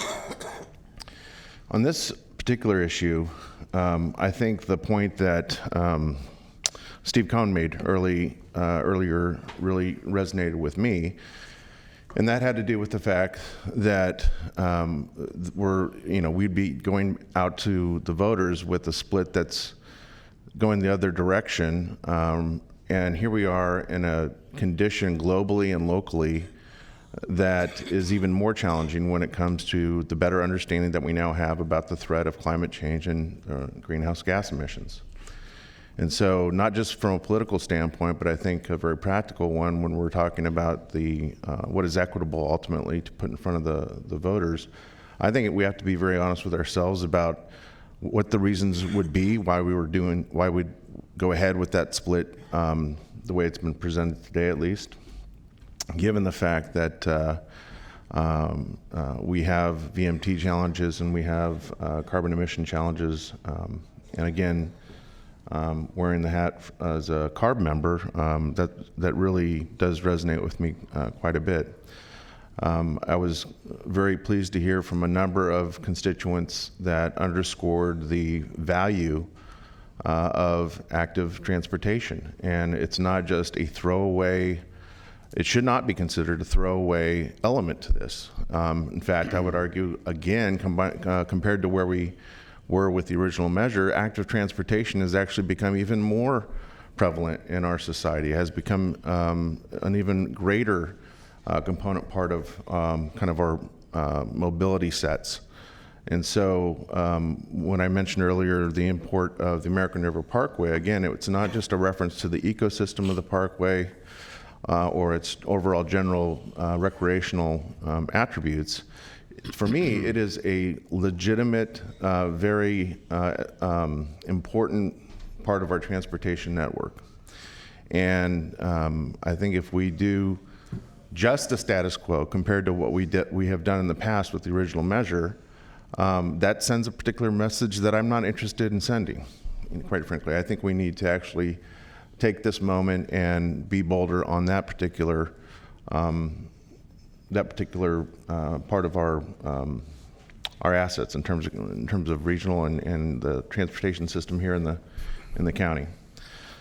On this particular issue, I think the point that Steve Cohn made earlier really resonated with me, and that had to do with the fact that we'd be going out to the voters with a split that's going the other direction, and here we are in a condition globally and locally that is even more challenging when it comes to the better understanding that we now have about the threat of climate change and greenhouse gas emissions. And so not just from a political standpoint, but I think a very practical one when we're talking about what is equitable ultimately to put in front of the voters, I think we have to be very honest with ourselves about what the reasons would be why we go ahead with that split the way it's been presented today, at least, given the fact that we have VMT challenges and we have carbon emission challenges. And again, wearing the hat as a CARB member, that really does resonate with me quite a bit. I was very pleased to hear from a number of constituents that underscored the value of active transportation. And it's not just a throwaway, it should not be considered a throwaway element to this. In fact, I would argue, again, compared to where we were with the original measure, active transportation has actually become even more prevalent in our society, has become an even greater component part of kind of our mobility sets. And so when I mentioned earlier the import of the American River Parkway, again, it's not just a reference to the ecosystem of the parkway or its overall general recreational attributes. For me, it is a legitimate, very important part of our transportation network. And I think if we do just the status quo compared to what we have done in the past with the original measure, that sends a particular message that I'm not interested in sending, quite frankly. I think we need to actually take this moment and be bolder on that particular part of our assets in terms of regional and the transportation system here in the county.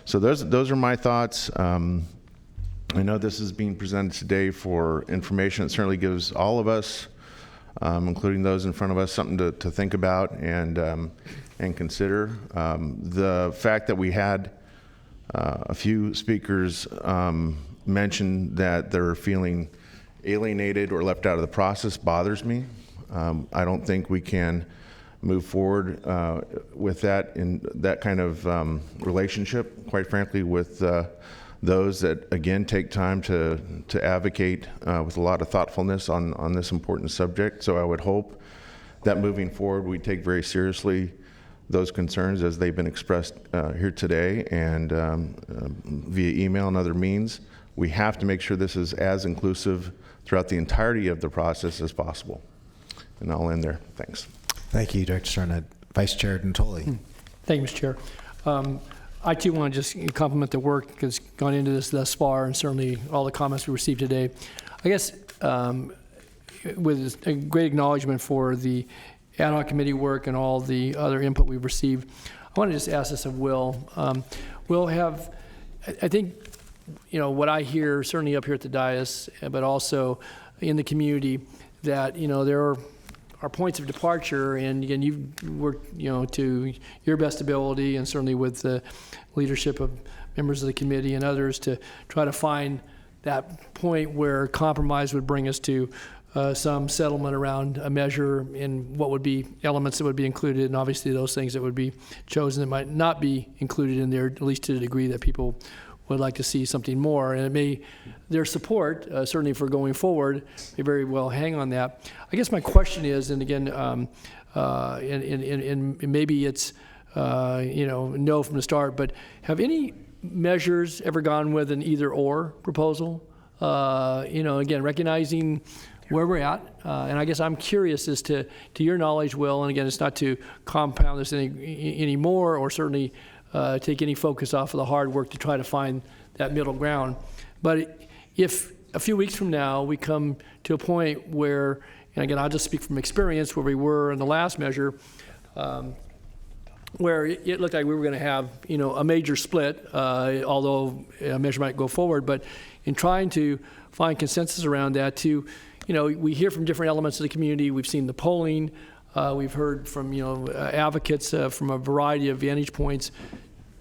So those are my thoughts. I know this is being presented today for information. It certainly gives all of us, including those in front of us, something to think about and consider. The fact that we had a few speakers mention that they're feeling alienated or left out of the process bothers me. I don't think we can move forward with that in that kind of relationship, quite frankly, with those that, again, take time to advocate with a lot of thoughtfulness on this important subject. So I would hope that moving forward, we take very seriously those concerns as they've been expressed here today and via email and other means. We have to make sure this is as inclusive throughout the entirety of the process as possible. And I'll end there. Thanks. Thank you, Director Stern. Vice Chair Natoli. Thank you, Mr. Chair. I too want to just compliment the work that's gone into this thus far, and certainly all the comments we received today. I guess with a great acknowledgement for the ad hoc committee work and all the other input we've received, I want to just ask this of Will. Will, I think, what I hear, certainly up here at the dais, but also in the community, that, there are points of departure, and again, you've worked, to your best ability, and certainly with the leadership of members of the committee and others, to try to find that point where compromise would bring us to some settlement around a measure and what would be elements that would be included, and obviously those things that would be chosen that might not be included in there, at least to the degree that people would like to see something more. And their support, certainly for going forward, may very well hang on that. I guess my question is, and again, and maybe it's, no from the start, but have any measures ever gone with an either-or proposal? Again, recognizing where we're at, and I guess I'm curious as to your knowledge, Will, and again, it's not to compound this any more, or certainly take any focus off of the hard work to try to find that middle ground. But if a few weeks from now we come to a point where, and again, I'll just speak from experience, where we were in the last measure, where it looked like we were going to have, a major split, although a measure might go forward, but in trying to find consensus around that, we hear from different elements of the community. We've seen the polling. We've heard from, advocates from a variety of vantage points.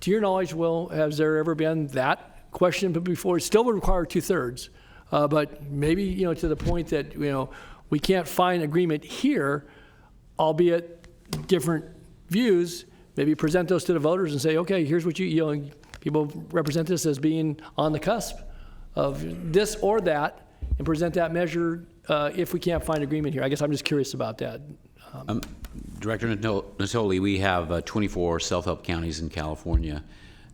To your knowledge, Will, has there ever been that question before? It still would require 2/3, but maybe, to the point that, we can't find agreement here, albeit different views, maybe present those to the voters and say, okay, here's what people represent this as being on the cusp of this or that, and present that measure if we can't find agreement here. I guess I'm just curious about that. Director Natoli, we have 24 self-help counties in California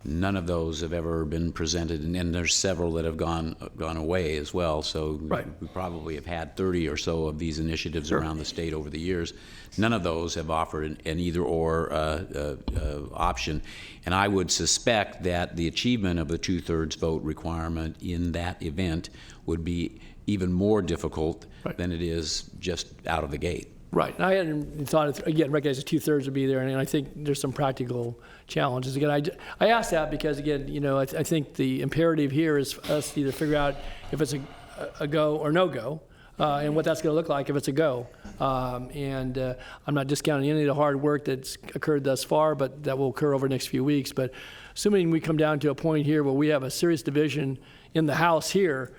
None of those have ever been presented, and there's several that have gone away as well. So we probably have had 30 or so of these initiatives around the state over the years. None of those have offered an either-or option, and I would suspect that the achievement of the 2/3 vote requirement in that event would be even more difficult than it is just out of the gate. Right. And I hadn't thought, again, recognize the 2/3 would be there, and I think there's some practical challenges. Again, I asked that because, again, you know, I think the imperative here is for us to either figure out if it's a go or no go, and what that's going to look like if it's a go. I'm not discounting any of the hard work that's occurred thus far, but that will occur over the next few weeks. But assuming we come down to a point here where we have a serious division in the House here,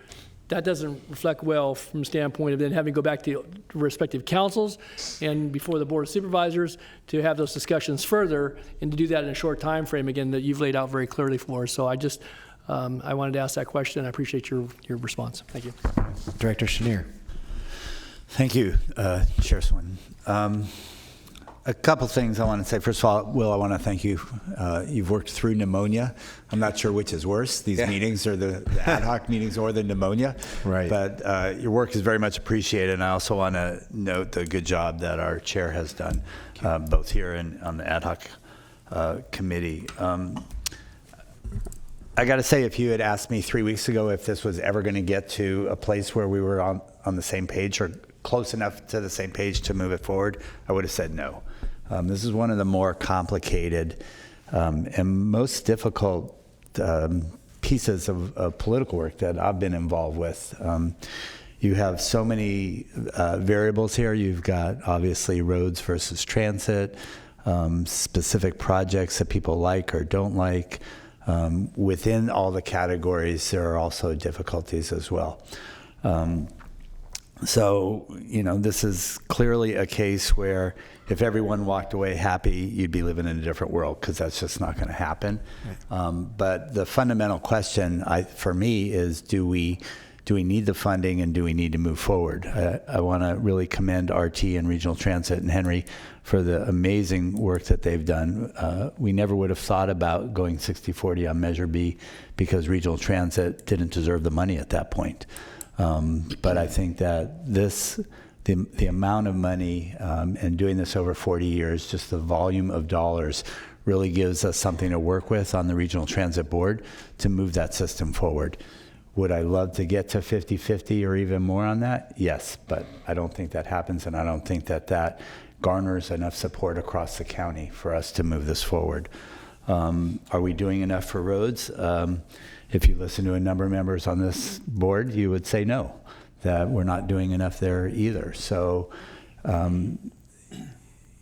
that doesn't reflect well from the standpoint of then having to go back to respective councils and before the Board of Supervisors to have those discussions further, and to do that in a short time frame, again, that you've laid out very clearly for us. So I just, I wanted to ask that question. I appreciate your response. Thank you. Director Chenier. Thank you, Chairman. A couple things I want to say. First of all, Will, I want to thank you. You've worked through pneumonia. I'm not sure which is worse, these meetings or the ad hoc meetings or the pneumonia. Right. But your work is very much appreciated. And I also want to note the good job that our chair has done, both here and on the ad hoc committee. I got to say, if you had asked me 3 weeks ago if this was ever going to get to a place where we were on the same page or close enough to the same page to move it forward, I would have said no. This is one of the more complicated and most difficult pieces of political work that I've been involved with. You have so many variables here. You've got obviously roads versus transit, specific projects that people like or don't like. Within all the categories, there are also difficulties as well. So, you know, this is clearly a case where if everyone walked away happy, you'd be living in a different world, because that's just not going to happen. Right. But the fundamental question for me is, do we need the funding, and do we need to move forward? I want to really commend RT and Regional Transit and Henry for the amazing work that they've done. We never would have thought about going 60/40 on Measure B because Regional Transit didn't deserve the money at that point. But I think that the amount of money and doing this over 40 years, just the volume of dollars, really gives us something to work with on the Regional Transit Board to move that system forward. Would I love to get to 50/50 or even more on that? Yes, but I don't think that happens, and I don't think that garners enough support across the county for us to move this forward. Are we doing enough for roads? If you listen to a number of members on this board, you would say no, that we're not doing enough there either. So,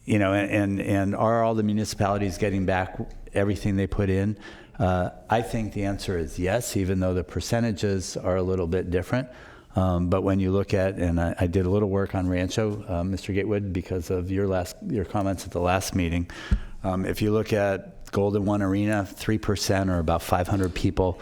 you know, and are all the municipalities getting back everything they put in? I think the answer is yes, even though the percentages are a little bit different. But when you look at, and I did a little work on Rancho, Mr. Gatewood, because of your comments at the last meeting. If you look at Golden One Arena, 3% or about 500 people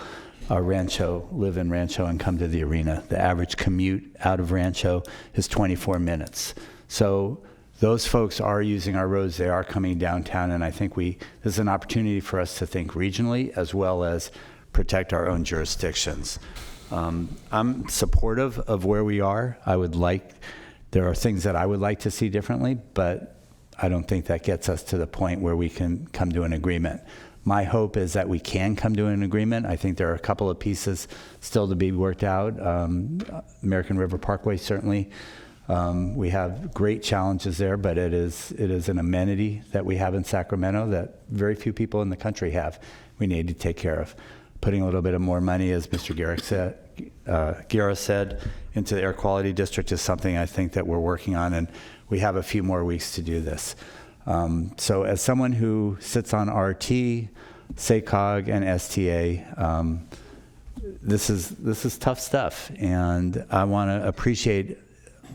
live in Rancho and come to the arena. The average commute out of Rancho is 24 minutes. So those folks are using our roads. They are coming downtown, and I think this is an opportunity for us to think regionally as well as protect our own jurisdictions. I'm supportive of where we are. There are things that I would like to see differently, but I don't think that gets us to the point where we can come to an agreement. My hope is that we can come to an agreement. I think there are a couple of pieces still to be worked out. American River Parkway, certainly. We have great challenges there, but it is an amenity that we have in Sacramento that very few people in the country have. We need to take care of. Putting a little bit of more money, as Mr. Guerra said, into the air quality district is something I think that we're working on, and we have a few more weeks to do this. So as someone who sits on RT, SACOG, and STA, this is tough stuff, and I want to appreciate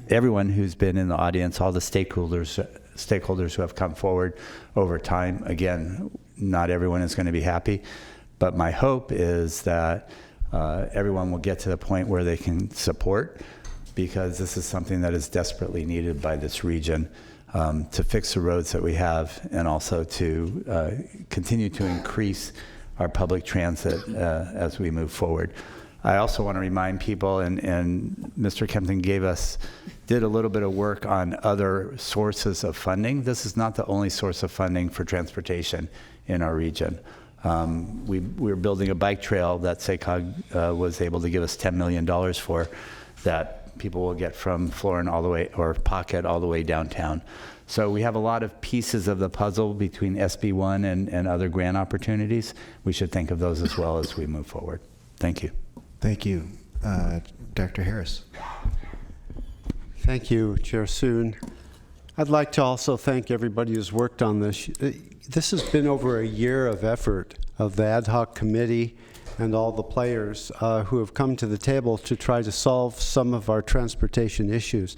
everyone who's been in the audience, all the stakeholders who have come forward over time. Again, not everyone is going to be happy, but my hope is that everyone will get to the point where they can support, because this is something that is desperately needed by this region to fix the roads that we have, and also to continue to increase our public transit as we move forward. I also want to remind people, and Mr. Kempton did a little bit of work on other sources of funding. This is not the only source of funding for transportation in our region. We're building a bike trail that SACOG was able to give us $10 million for, that people will get from Florin all the way, or Pocket all the way downtown. So we have a lot of pieces of the puzzle between SB1 and other grant opportunities. We should think of those as well as we move forward. Thank you. Thank you. Dr. Harris. Thank you, Chair Soon. I'd like to also thank everybody who's worked on this. This has been over a year of effort of the ad hoc committee and all the players who have come to the table to try to solve some of our transportation issues.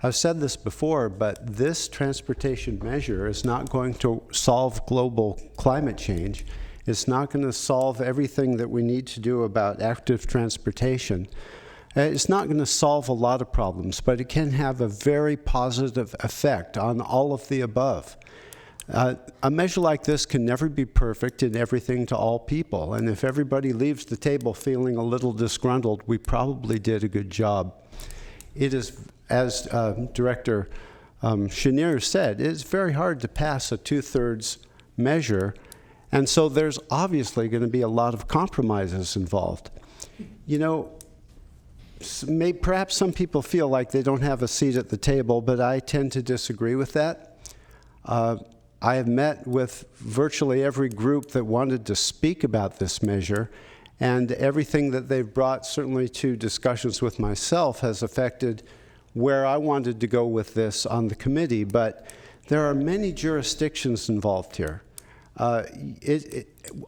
I've said this before, but this transportation measure is not going to solve global climate change. It's not going to solve everything that we need to do about active transportation. It's not going to solve a lot of problems, but it can have a very positive effect on all of the above. A measure like this can never be perfect in everything to all people, and if everybody leaves the table feeling a little disgruntled, we probably did a good job. It is, as Director Chenier said, it's very hard to pass a 2/3 measure, and so there's obviously going to be a lot of compromises involved. You know, perhaps some people feel like they don't have a seat at the table, but I tend to disagree with that. I have met with virtually every group that wanted to speak about this measure, and everything that they've brought, certainly to discussions with myself, has affected where I wanted to go with this on the committee. But there are many jurisdictions involved here,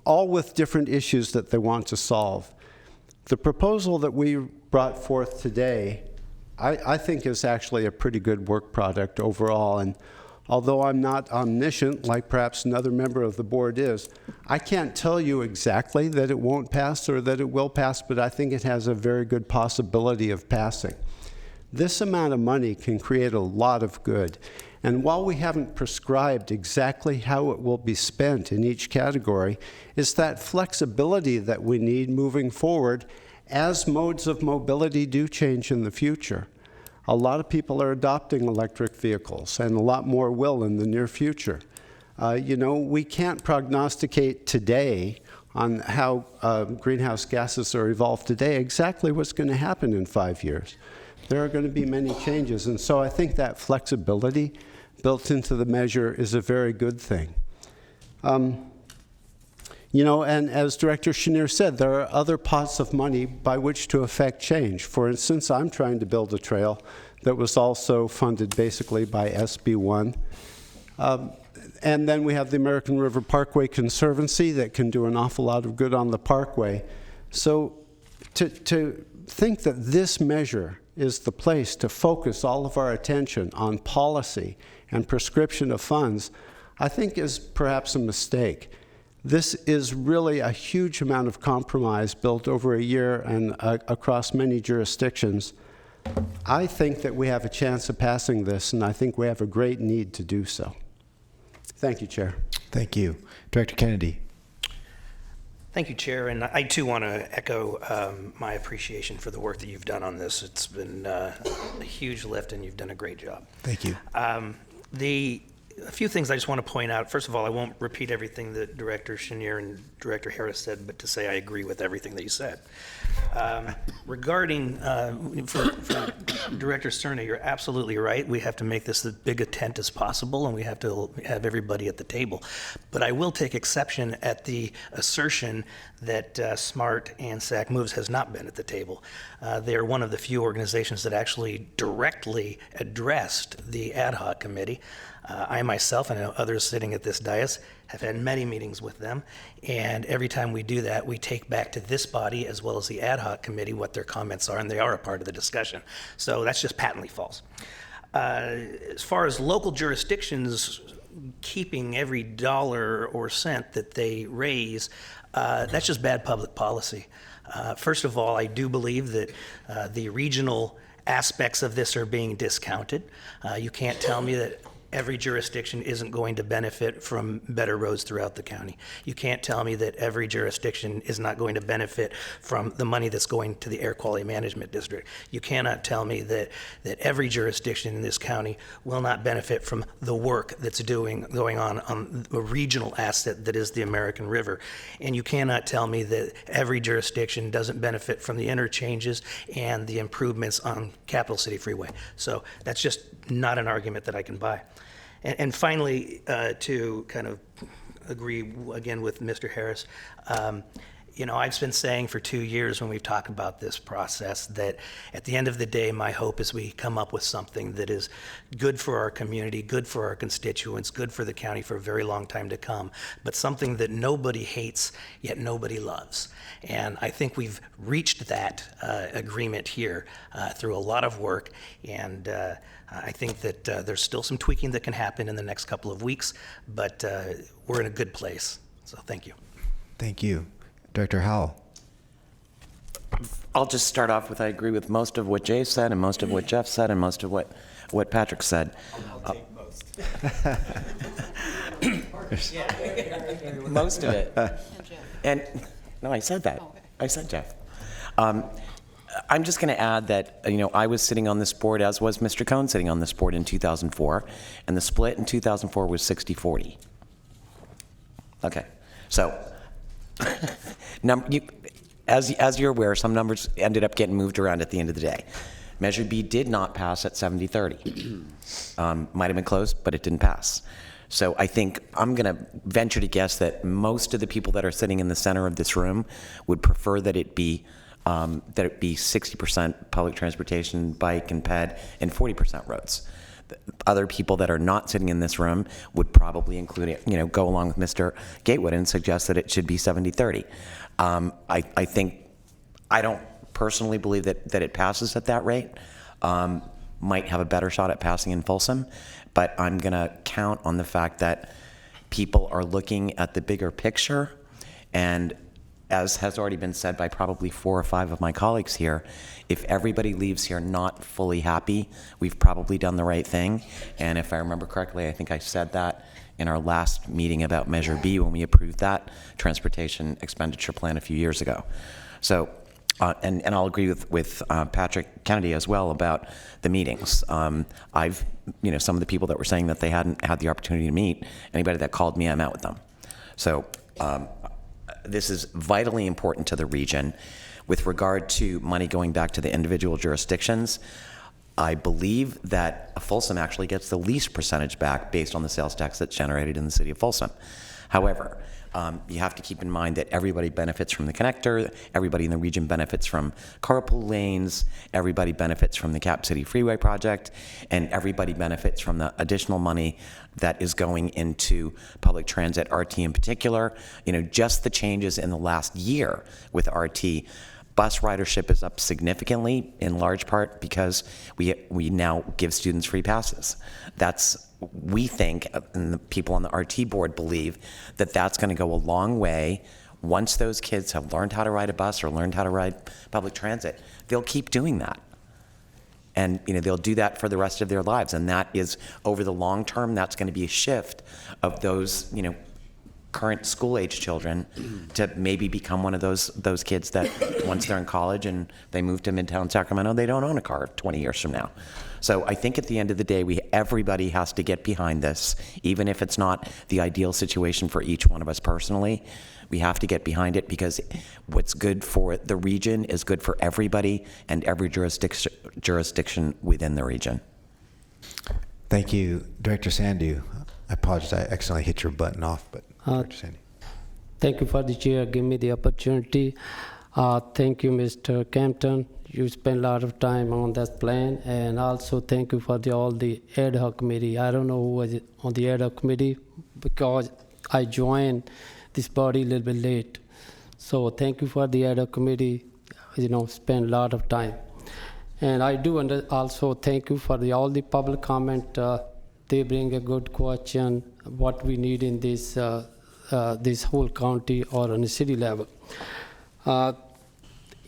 all with different issues that they want to solve. The proposal that we brought forth today, I think is actually a pretty good work product overall. And although I'm not omniscient, like perhaps another member of the board is, I can't tell you exactly that it won't pass or that it will pass, but I think it has a very good possibility of passing. This amount of money can create a lot of good. And while we haven't prescribed exactly how it will be spent in each category, it's that flexibility that we need moving forward as modes of mobility do change in the future. A lot of people are adopting electric vehicles, and a lot more will in the near future. You know, we can't prognosticate today on how greenhouse gases are evolved today exactly what's going to happen in 5 years. There are going to be many changes, and so I think that flexibility built into the measure is a very good thing. You know, and as Director Chenier said, there are other pots of money by which to affect change. For instance, I'm trying to build a trail that was also funded basically by SB1. And then we have the American River Parkway Conservancy that can do an awful lot of good on the parkway. So to think that this measure is the place to focus all of our attention on policy and prescription of funds, I think is perhaps a mistake. This is really a huge amount of compromise built over a year and across many jurisdictions. I think that we have a chance of passing this, and I think we have a great need to do so. Thank you, Chair. Thank you. Director Kennedy. Thank you, Chair, and I too want to echo my appreciation for the work that you've done on this. It's been a huge lift, and you've done a great job. Thank you. A few things I just want to point out. First of all, I won't repeat everything that Director Chenier and Director Harris said, but to say I agree with everything that you said. Regarding, for Director Cerna, you're absolutely right. We have to make this as big a tent as possible, and we have to have everybody at the table. But I will take exception at the assertion that SMART and SAC Moves has not been at the table. They are one of the few organizations that actually directly addressed the ad hoc committee. I myself, and I know others sitting at this dais, have had many meetings with them, and every time we do that, we take back to this body as well as the ad hoc committee what their comments are, and they are a part of the discussion. So that's just patently false. As far as local jurisdictions keeping every dollar or cent that they raise, that's just bad public policy. First of all, I do believe that the regional aspects of this are being discounted. You can't tell me that every jurisdiction isn't going to benefit from better roads throughout the county. You can't tell me that every jurisdiction is not going to benefit from the money that's going to the Air Quality Management District. You cannot tell me that every jurisdiction in this county will not benefit from the work that's going on a regional asset that is the American River. And you cannot tell me that every jurisdiction doesn't benefit from the interchanges and the improvements on Capital City Freeway. So that's just not an argument that I can buy. And finally, to kind of agree again with Mr. Harris, you know, I've been saying for 2 years when we've talked about this process that at the end of the day, my hope is we come up with something that is good for our community, good for our constituents, good for the county for a very long time to come, but something that nobody hates, yet nobody loves. And I think we've reached that agreement here through a lot of work, and I think that there's still some tweaking that can happen in the next couple of weeks, but we're in a good place. So thank you. Thank you. Director Howell. I'll just start off with I agree with most of what Jay said and most of what Jeff said and most of what Patrick said. I'll take most. Most of it. And no, I said that. I said Jeff. I'm just going to add that, you know, I was sitting on this board, as was Mr. Cohn sitting on this board in 2004, and the split in 2004 was 60-40. Okay, so as you're aware, some numbers ended up getting moved around at the end of the day. Measure B did not pass at 70-30. Might have been close, but it didn't pass. So I think I'm going to venture to guess that most of the people that are sitting in the center of this room would prefer that it be 60% public transportation, bike and ped, and 40% roads. Other people that are not sitting in this room would probably include it, you know, go along with Mr. Gatewood and suggest that it should be 70-30. I think, I don't personally believe that it passes at that rate. Might have a better shot at passing in Folsom, but I'm going to count on the fact that people are looking at the bigger picture, and as has already been said by probably 4 or 5 of my colleagues here, if everybody leaves here not fully happy, we've probably done the right thing. And if I remember correctly, I think I said that in our last meeting about Measure B when we approved that transportation expenditure plan a few years ago. So, and I'll agree with Patrick Kennedy as well about the meetings. I've, you know, some of the people that were saying that they hadn't had the opportunity to meet, anybody that called me, I met with them. So, this is vitally important to the region. With regard to money going back to the individual jurisdictions, I believe that Folsom actually gets the least percentage back based on the sales tax that's generated in the city of Folsom. However, you have to keep in mind that everybody benefits from the connector, everybody in the region benefits from carpool lanes, everybody benefits from the Cap City Freeway project, and everybody benefits from the additional money that is going into public transit, RT in particular. You know, just the changes in the last year with RT, bus ridership is up significantly, in large part because we now give students free passes. We think, and the people on the RT board believe, that that's going to go a long way. Once those kids have learned how to ride a bus or learned how to ride public transit, they'll keep doing that. And, you know, they'll do that for the rest of their lives. And that is, over the long term, that's going to be a shift of those, you know, current school-age children to maybe become one of those kids that once they're in college and they move to Midtown Sacramento, they don't own a car 20 years from now. So I think at the end of the day, everybody has to get behind this, even if it's not the ideal situation for each one of us personally. We have to get behind it because what's good for the region is good for everybody and every jurisdiction within the region. Thank you, Director Sandu. I apologize, I accidentally hit your button off, but Director Sandu. Thank you for the chair, give me the opportunity. Thank you, Mr. Campton. You spent a lot of time on that plan, and also thank you for all the ad hoc committee. I don't know who was on the ad hoc committee because I joined this body a little bit late. So thank you for the ad hoc committee. You know, spend a lot of time, and I do also thank you for all the public comment. They bring a good question, what we need in this this whole county or on a city level.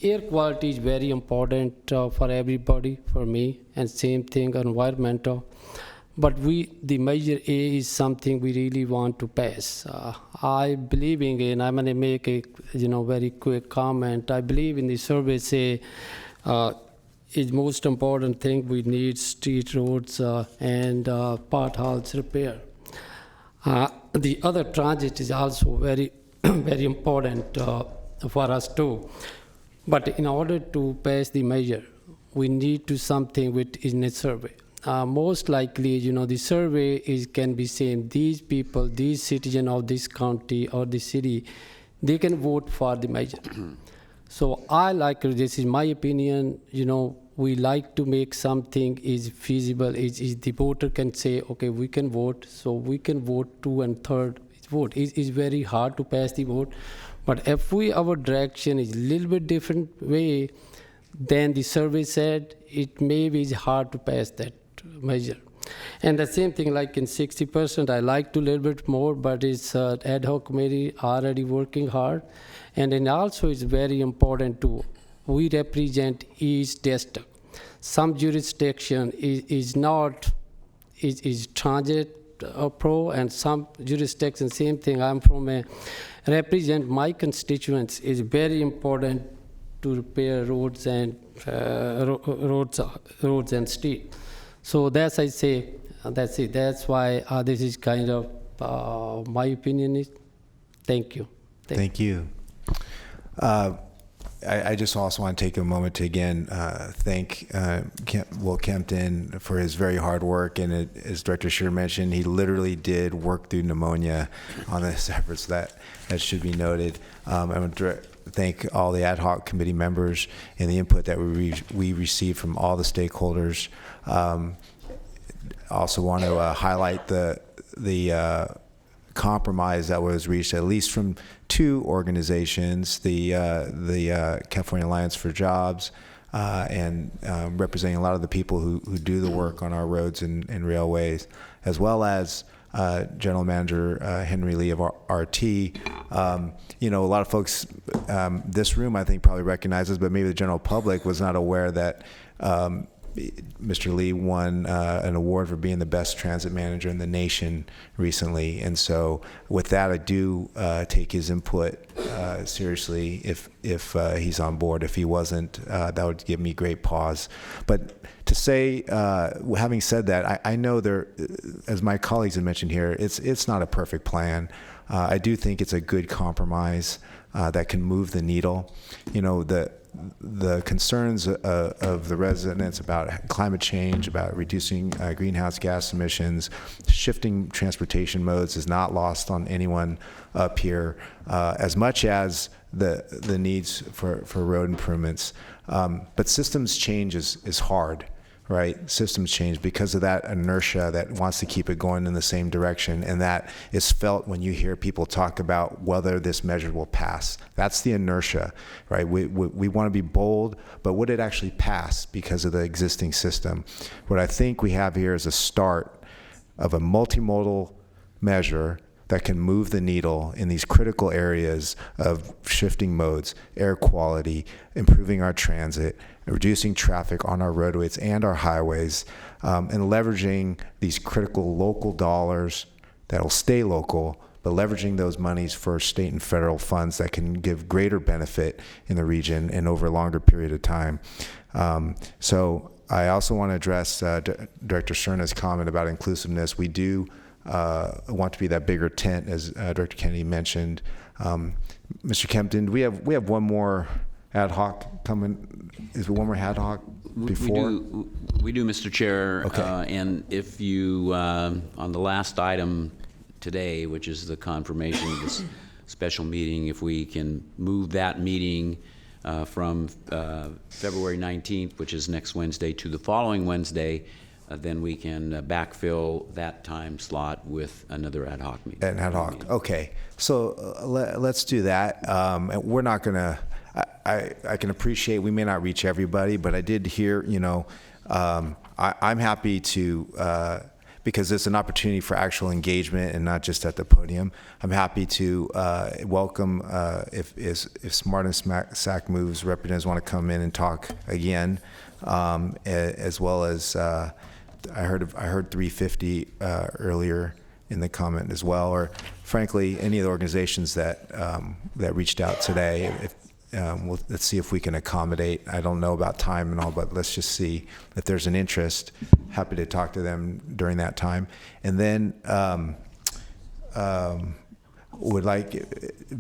Air quality is very important for everybody, for me, and same thing environmental. but the measure A is something we really want to pass. I believe in, I'm going to make a very quick comment. I believe in the survey say is most important thing we need street roads and potholes repair. The other transit is also very very important for us too. But in order to pass the measure, we need to something which is in a survey. Most likely, the survey can be same. These people, these citizens of this county or the city, they can vote for the measure. So this is my opinion, we like to make something is feasible, is the voter can say, okay, we can vote, so we can vote 2 1/3 vote. It's very hard to pass the vote, but if our direction is a little bit different way than the survey said, it maybe is hard to pass that measure. And the same thing like in 60%, I like to a little bit more, but it's ad hoc committee already working hard. And then also it's very important too, we represent each district. Some jurisdiction is transit pro, and some jurisdiction, same thing. I'm from represent my constituents. Is very important to repair roads and roads and street. So that's I say that's it. That's why this is kind of my opinion is. Thank you. Thank you. I just also want to take a moment to again thank Will Kempton for his very hard work, and as Director Scheer mentioned, he literally did work through pneumonia on this effort, so that should be noted. I want to thank all the ad hoc committee members and the input that we received from all the stakeholders. Also want to highlight the compromise that was reached, at least from 2 organizations, the California Alliance for Jobs, and representing a lot of the people who do the work on our roads and railways, as well as General Manager Henry Lee of RT. A lot of folks, this room I think probably recognizes, but maybe the general public was not aware that Mr. Lee won an award for being the best transit manager in the nation recently, and so with that, I do take his input seriously. If he's on board, if he wasn't, that would give me great pause. But to say, having said that, I know there, as my colleagues have mentioned here, it's not a perfect plan. I do think it's a good compromise that can move the needle. The concerns of the residents about climate change, about reducing greenhouse gas emissions, shifting transportation modes is not lost on anyone up here, as much as the needs for road improvements. But systems change is hard. Right? Systems change because of that inertia that wants to keep it going in the same direction, and that is felt when you hear people talk about whether this measure will pass. That's the inertia, right? We want to be bold, but would it actually pass because of the existing system? What I think we have here is a start of a multimodal measure that can move the needle in these critical areas of shifting modes, air quality, improving our transit, reducing traffic on our roadways and our highways, and leveraging these critical local dollars that will stay local, but leveraging those monies for state and federal funds that can give greater benefit in the region and over a longer period of time. So I also want to address Director Cerna's comment about inclusiveness. We do want to be that bigger tent, as Director Kennedy mentioned. Mr. Kempton, we have one more ad hoc coming. Is there one more ad hoc before? We do, Mr. Chair. Okay. And if you, on the last item today, which is the confirmation of this special meeting, if we can move that meeting from February 19th, which is next Wednesday, to the following Wednesday, then we can backfill that time slot with another ad hoc meeting. An ad hoc, okay. So let's do that. And we're not gonna, I can appreciate we may not reach everybody, but I did hear, I'm happy to, because it's an opportunity for actual engagement and not just at the podium. I'm happy to welcome, if Smart and SAC Moves representatives want to come in and talk again, as well as I heard 350 earlier in the comment as well, or frankly, any of the organizations that that reached out today. Let's see if we can accommodate. I don't know about time and all, but let's just see if there's an interest. Happy to talk to them during that time. And then would like,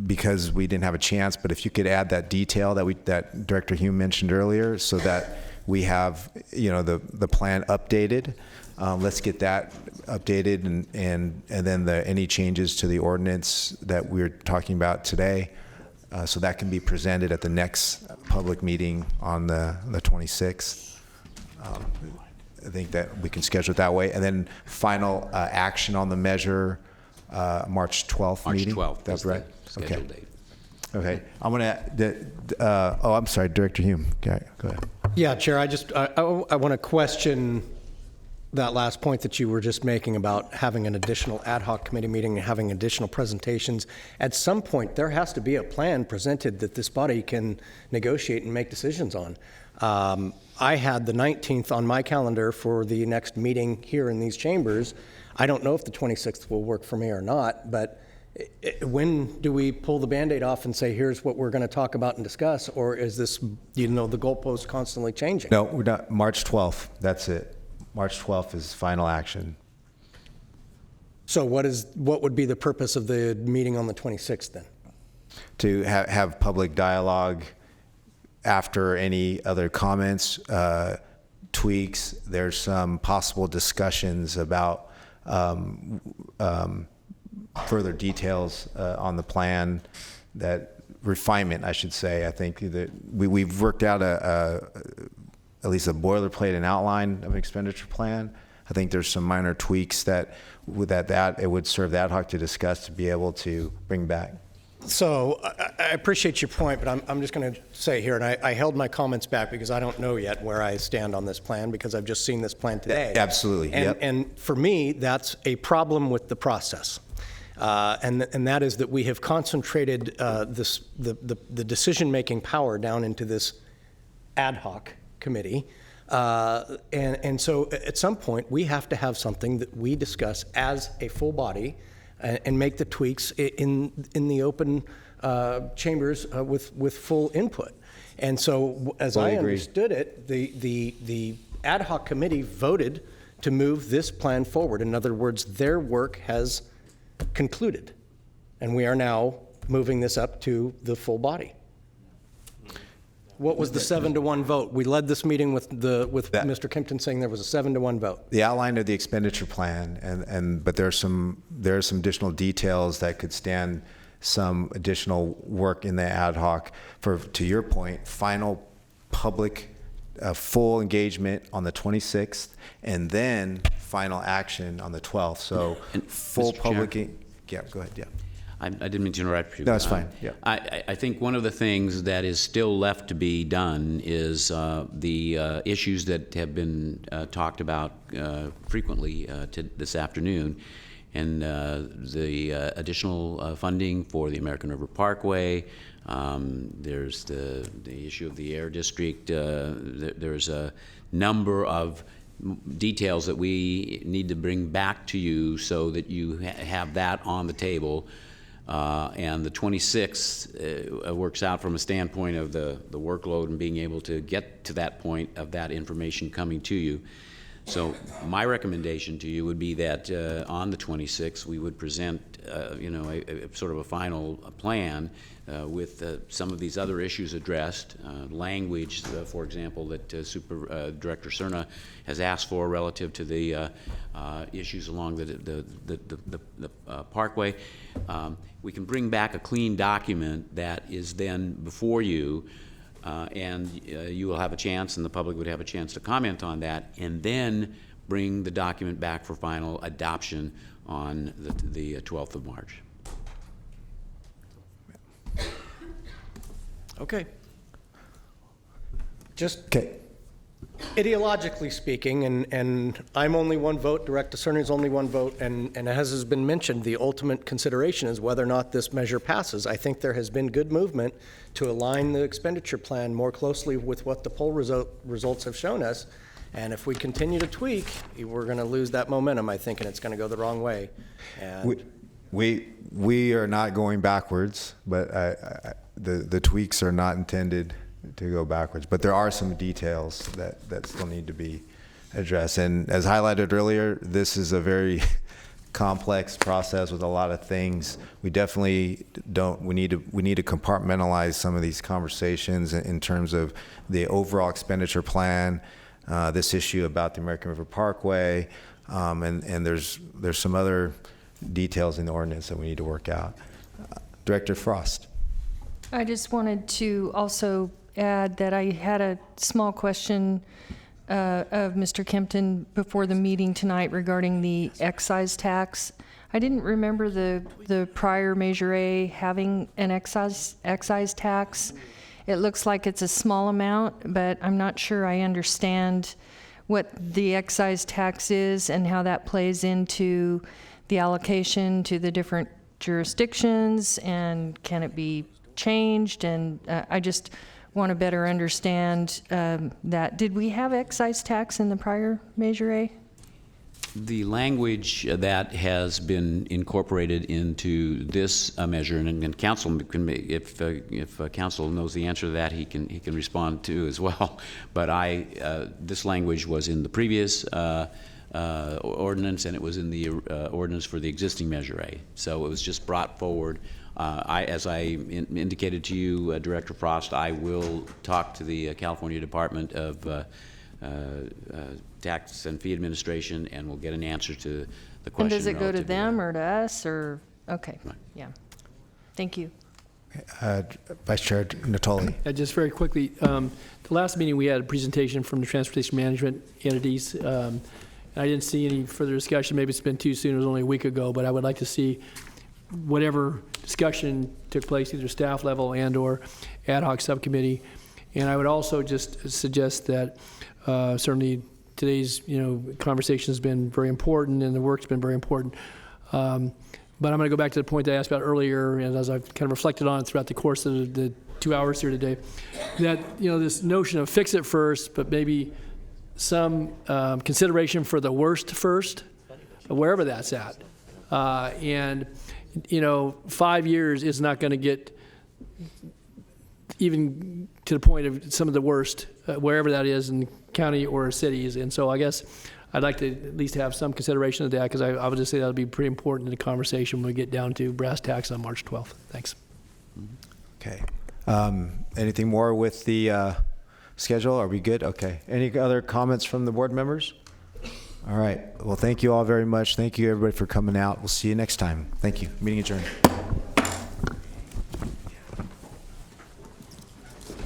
because we didn't have a chance, but if you could add that detail that Director Hume mentioned earlier, so that we have, the plan updated. Let's get that updated, and then any changes to the ordinance that we're talking about today, so that can be presented at the next public meeting on the 26th. I think that we can schedule it that way, and then final action on the measure, March 12th meeting. March 12th. That's right. Scheduled date. Okay. I'm gonna. I'm sorry, Director Hume. Okay, go ahead. Yeah, Chair. I want to question that last point that you were just making about having an additional ad hoc committee meeting and having additional presentations. At some point, there has to be a plan presented that this body can negotiate and make decisions on. I had the 19th on my calendar for the next meeting here in these chambers. I don't know if the 26th will work for me or not, but when do we pull the Band-Aid off and say, here's what we're going to talk about and discuss, or is this, the goalpost constantly changing? No, we're not. March 12th. That's it. March 12th is final action. So what would be the purpose of the meeting on the 26th then? To have public dialogue after any other comments, tweaks. There's some possible discussions about further details on the plan, that refinement, I should say. I think that we've worked out at least a boilerplate and outline of an expenditure plan. I think there's some minor tweaks that it would serve the ad hoc to discuss, to be able to bring back. So I appreciate your point, but I'm just going to say here, and I held my comments back because I don't know yet where I stand on this plan, because I've just seen this plan today. Absolutely. And, yep. and for me, that's a problem with the process. And that is that we have concentrated the decision-making power down into this ad hoc committee. And so at some point, we have to have something that we discuss as a full body and make the tweaks in the open chambers with full input. And so as I understood it, the ad hoc committee voted to move this plan forward. In other words, their work has concluded, and we are now moving this up to the full body. What was the 7-1 vote? We led this meeting with Mr. Kempton saying there was a 7-1 vote. The outline of the expenditure plan, but there's some additional details that could stand some additional work in the ad hoc for, to your point, final public full engagement on the 26th, and then final action on the 12th. So full public. Yeah, go ahead. Yeah. I didn't mean to interrupt you. No, it's fine. Yeah. I think one of the things that is still left to be done is the issues that have been talked about frequently this afternoon, and the additional funding for the American River Parkway. There's the issue of the Air District. There's a number of details that we need to bring back to you so that you have that on the table. And the 26th works out from a standpoint of the workload and being able to get to that point of that information coming to you. So my recommendation to you would be that on the 26th we would present, a sort of a final plan with some of these other issues addressed, language, for example, that Director Cerna has asked for relative to the issues along the parkway. We can bring back a clean document that is then before you, and you will have a chance, and the public would have a chance to comment on that, and then bring the document back for final adoption on the 12th of March. Okay. Just ideologically speaking, and I'm only one vote, Director Cerny is only one vote, and as has been mentioned, the ultimate consideration is whether or not this measure passes. I think there has been good movement to align the expenditure plan more closely with what the poll results have shown us, And if we continue to tweak, we're going to lose that momentum, I think, and it's going to go the wrong way. And We are not going backwards, but the tweaks are not intended to go backwards. But there are some details that still need to be addressed. And as highlighted earlier, this is a very complex process with a lot of things. We definitely we need to compartmentalize some of these conversations in terms of the overall expenditure plan, this issue about the American River Parkway, and there's some other details in the ordinance that we need to work out. Director Frost. I just wanted to also add that I had a small question of Mr. Kempton before the meeting tonight regarding the excise tax. I didn't remember the prior Measure A having an excise tax. It looks like it's a small amount, but I'm not sure I understand what the excise tax is and how that plays into the allocation to the different jurisdictions, and can it be changed? And I just want to better understand that. Did we have excise tax in the prior Measure A? The language that has been incorporated into this measure, and council can make, if council knows the answer to that, he can respond to as well. But this language was in the previous ordinance, and it was in the ordinance for the existing Measure A. So it was just brought forward. As I indicated to you, Director Frost, I will talk to the California Department of Tax and Fee Administration, and we'll get an answer to the question. And does it go to relative them or to us, or, okay, Right. yeah. Thank you. Vice Chair Natoli. Just very quickly, the last meeting we had a presentation from the transportation management entities. I didn't see any further discussion. Maybe it's been too soon. It was only a week ago, but I would like to see whatever discussion took place, either staff level and or ad hoc subcommittee. And I would also just suggest that certainly today's conversation has been very important, and the work's been very important. But I'm going to go back to the point that I asked about earlier, and as I've kind of reflected on it throughout the course of the 2 hours here today, that this notion of fix it first, but maybe some consideration for the worst first, wherever that's at. And 5 years is not going to get even to the point of some of the worst, wherever that is in county or cities. And so I guess I'd like to at least have some consideration of that, because I would just say that would be pretty important in the conversation when we get down to brass tacks on March 12th. Thanks. Okay. Anything more with the schedule? Are we good? Okay. Any other comments from the board members? All right. Well, thank you all very much. Thank you, everybody, for coming out. We'll see you next time. Thank you. Meeting adjourned.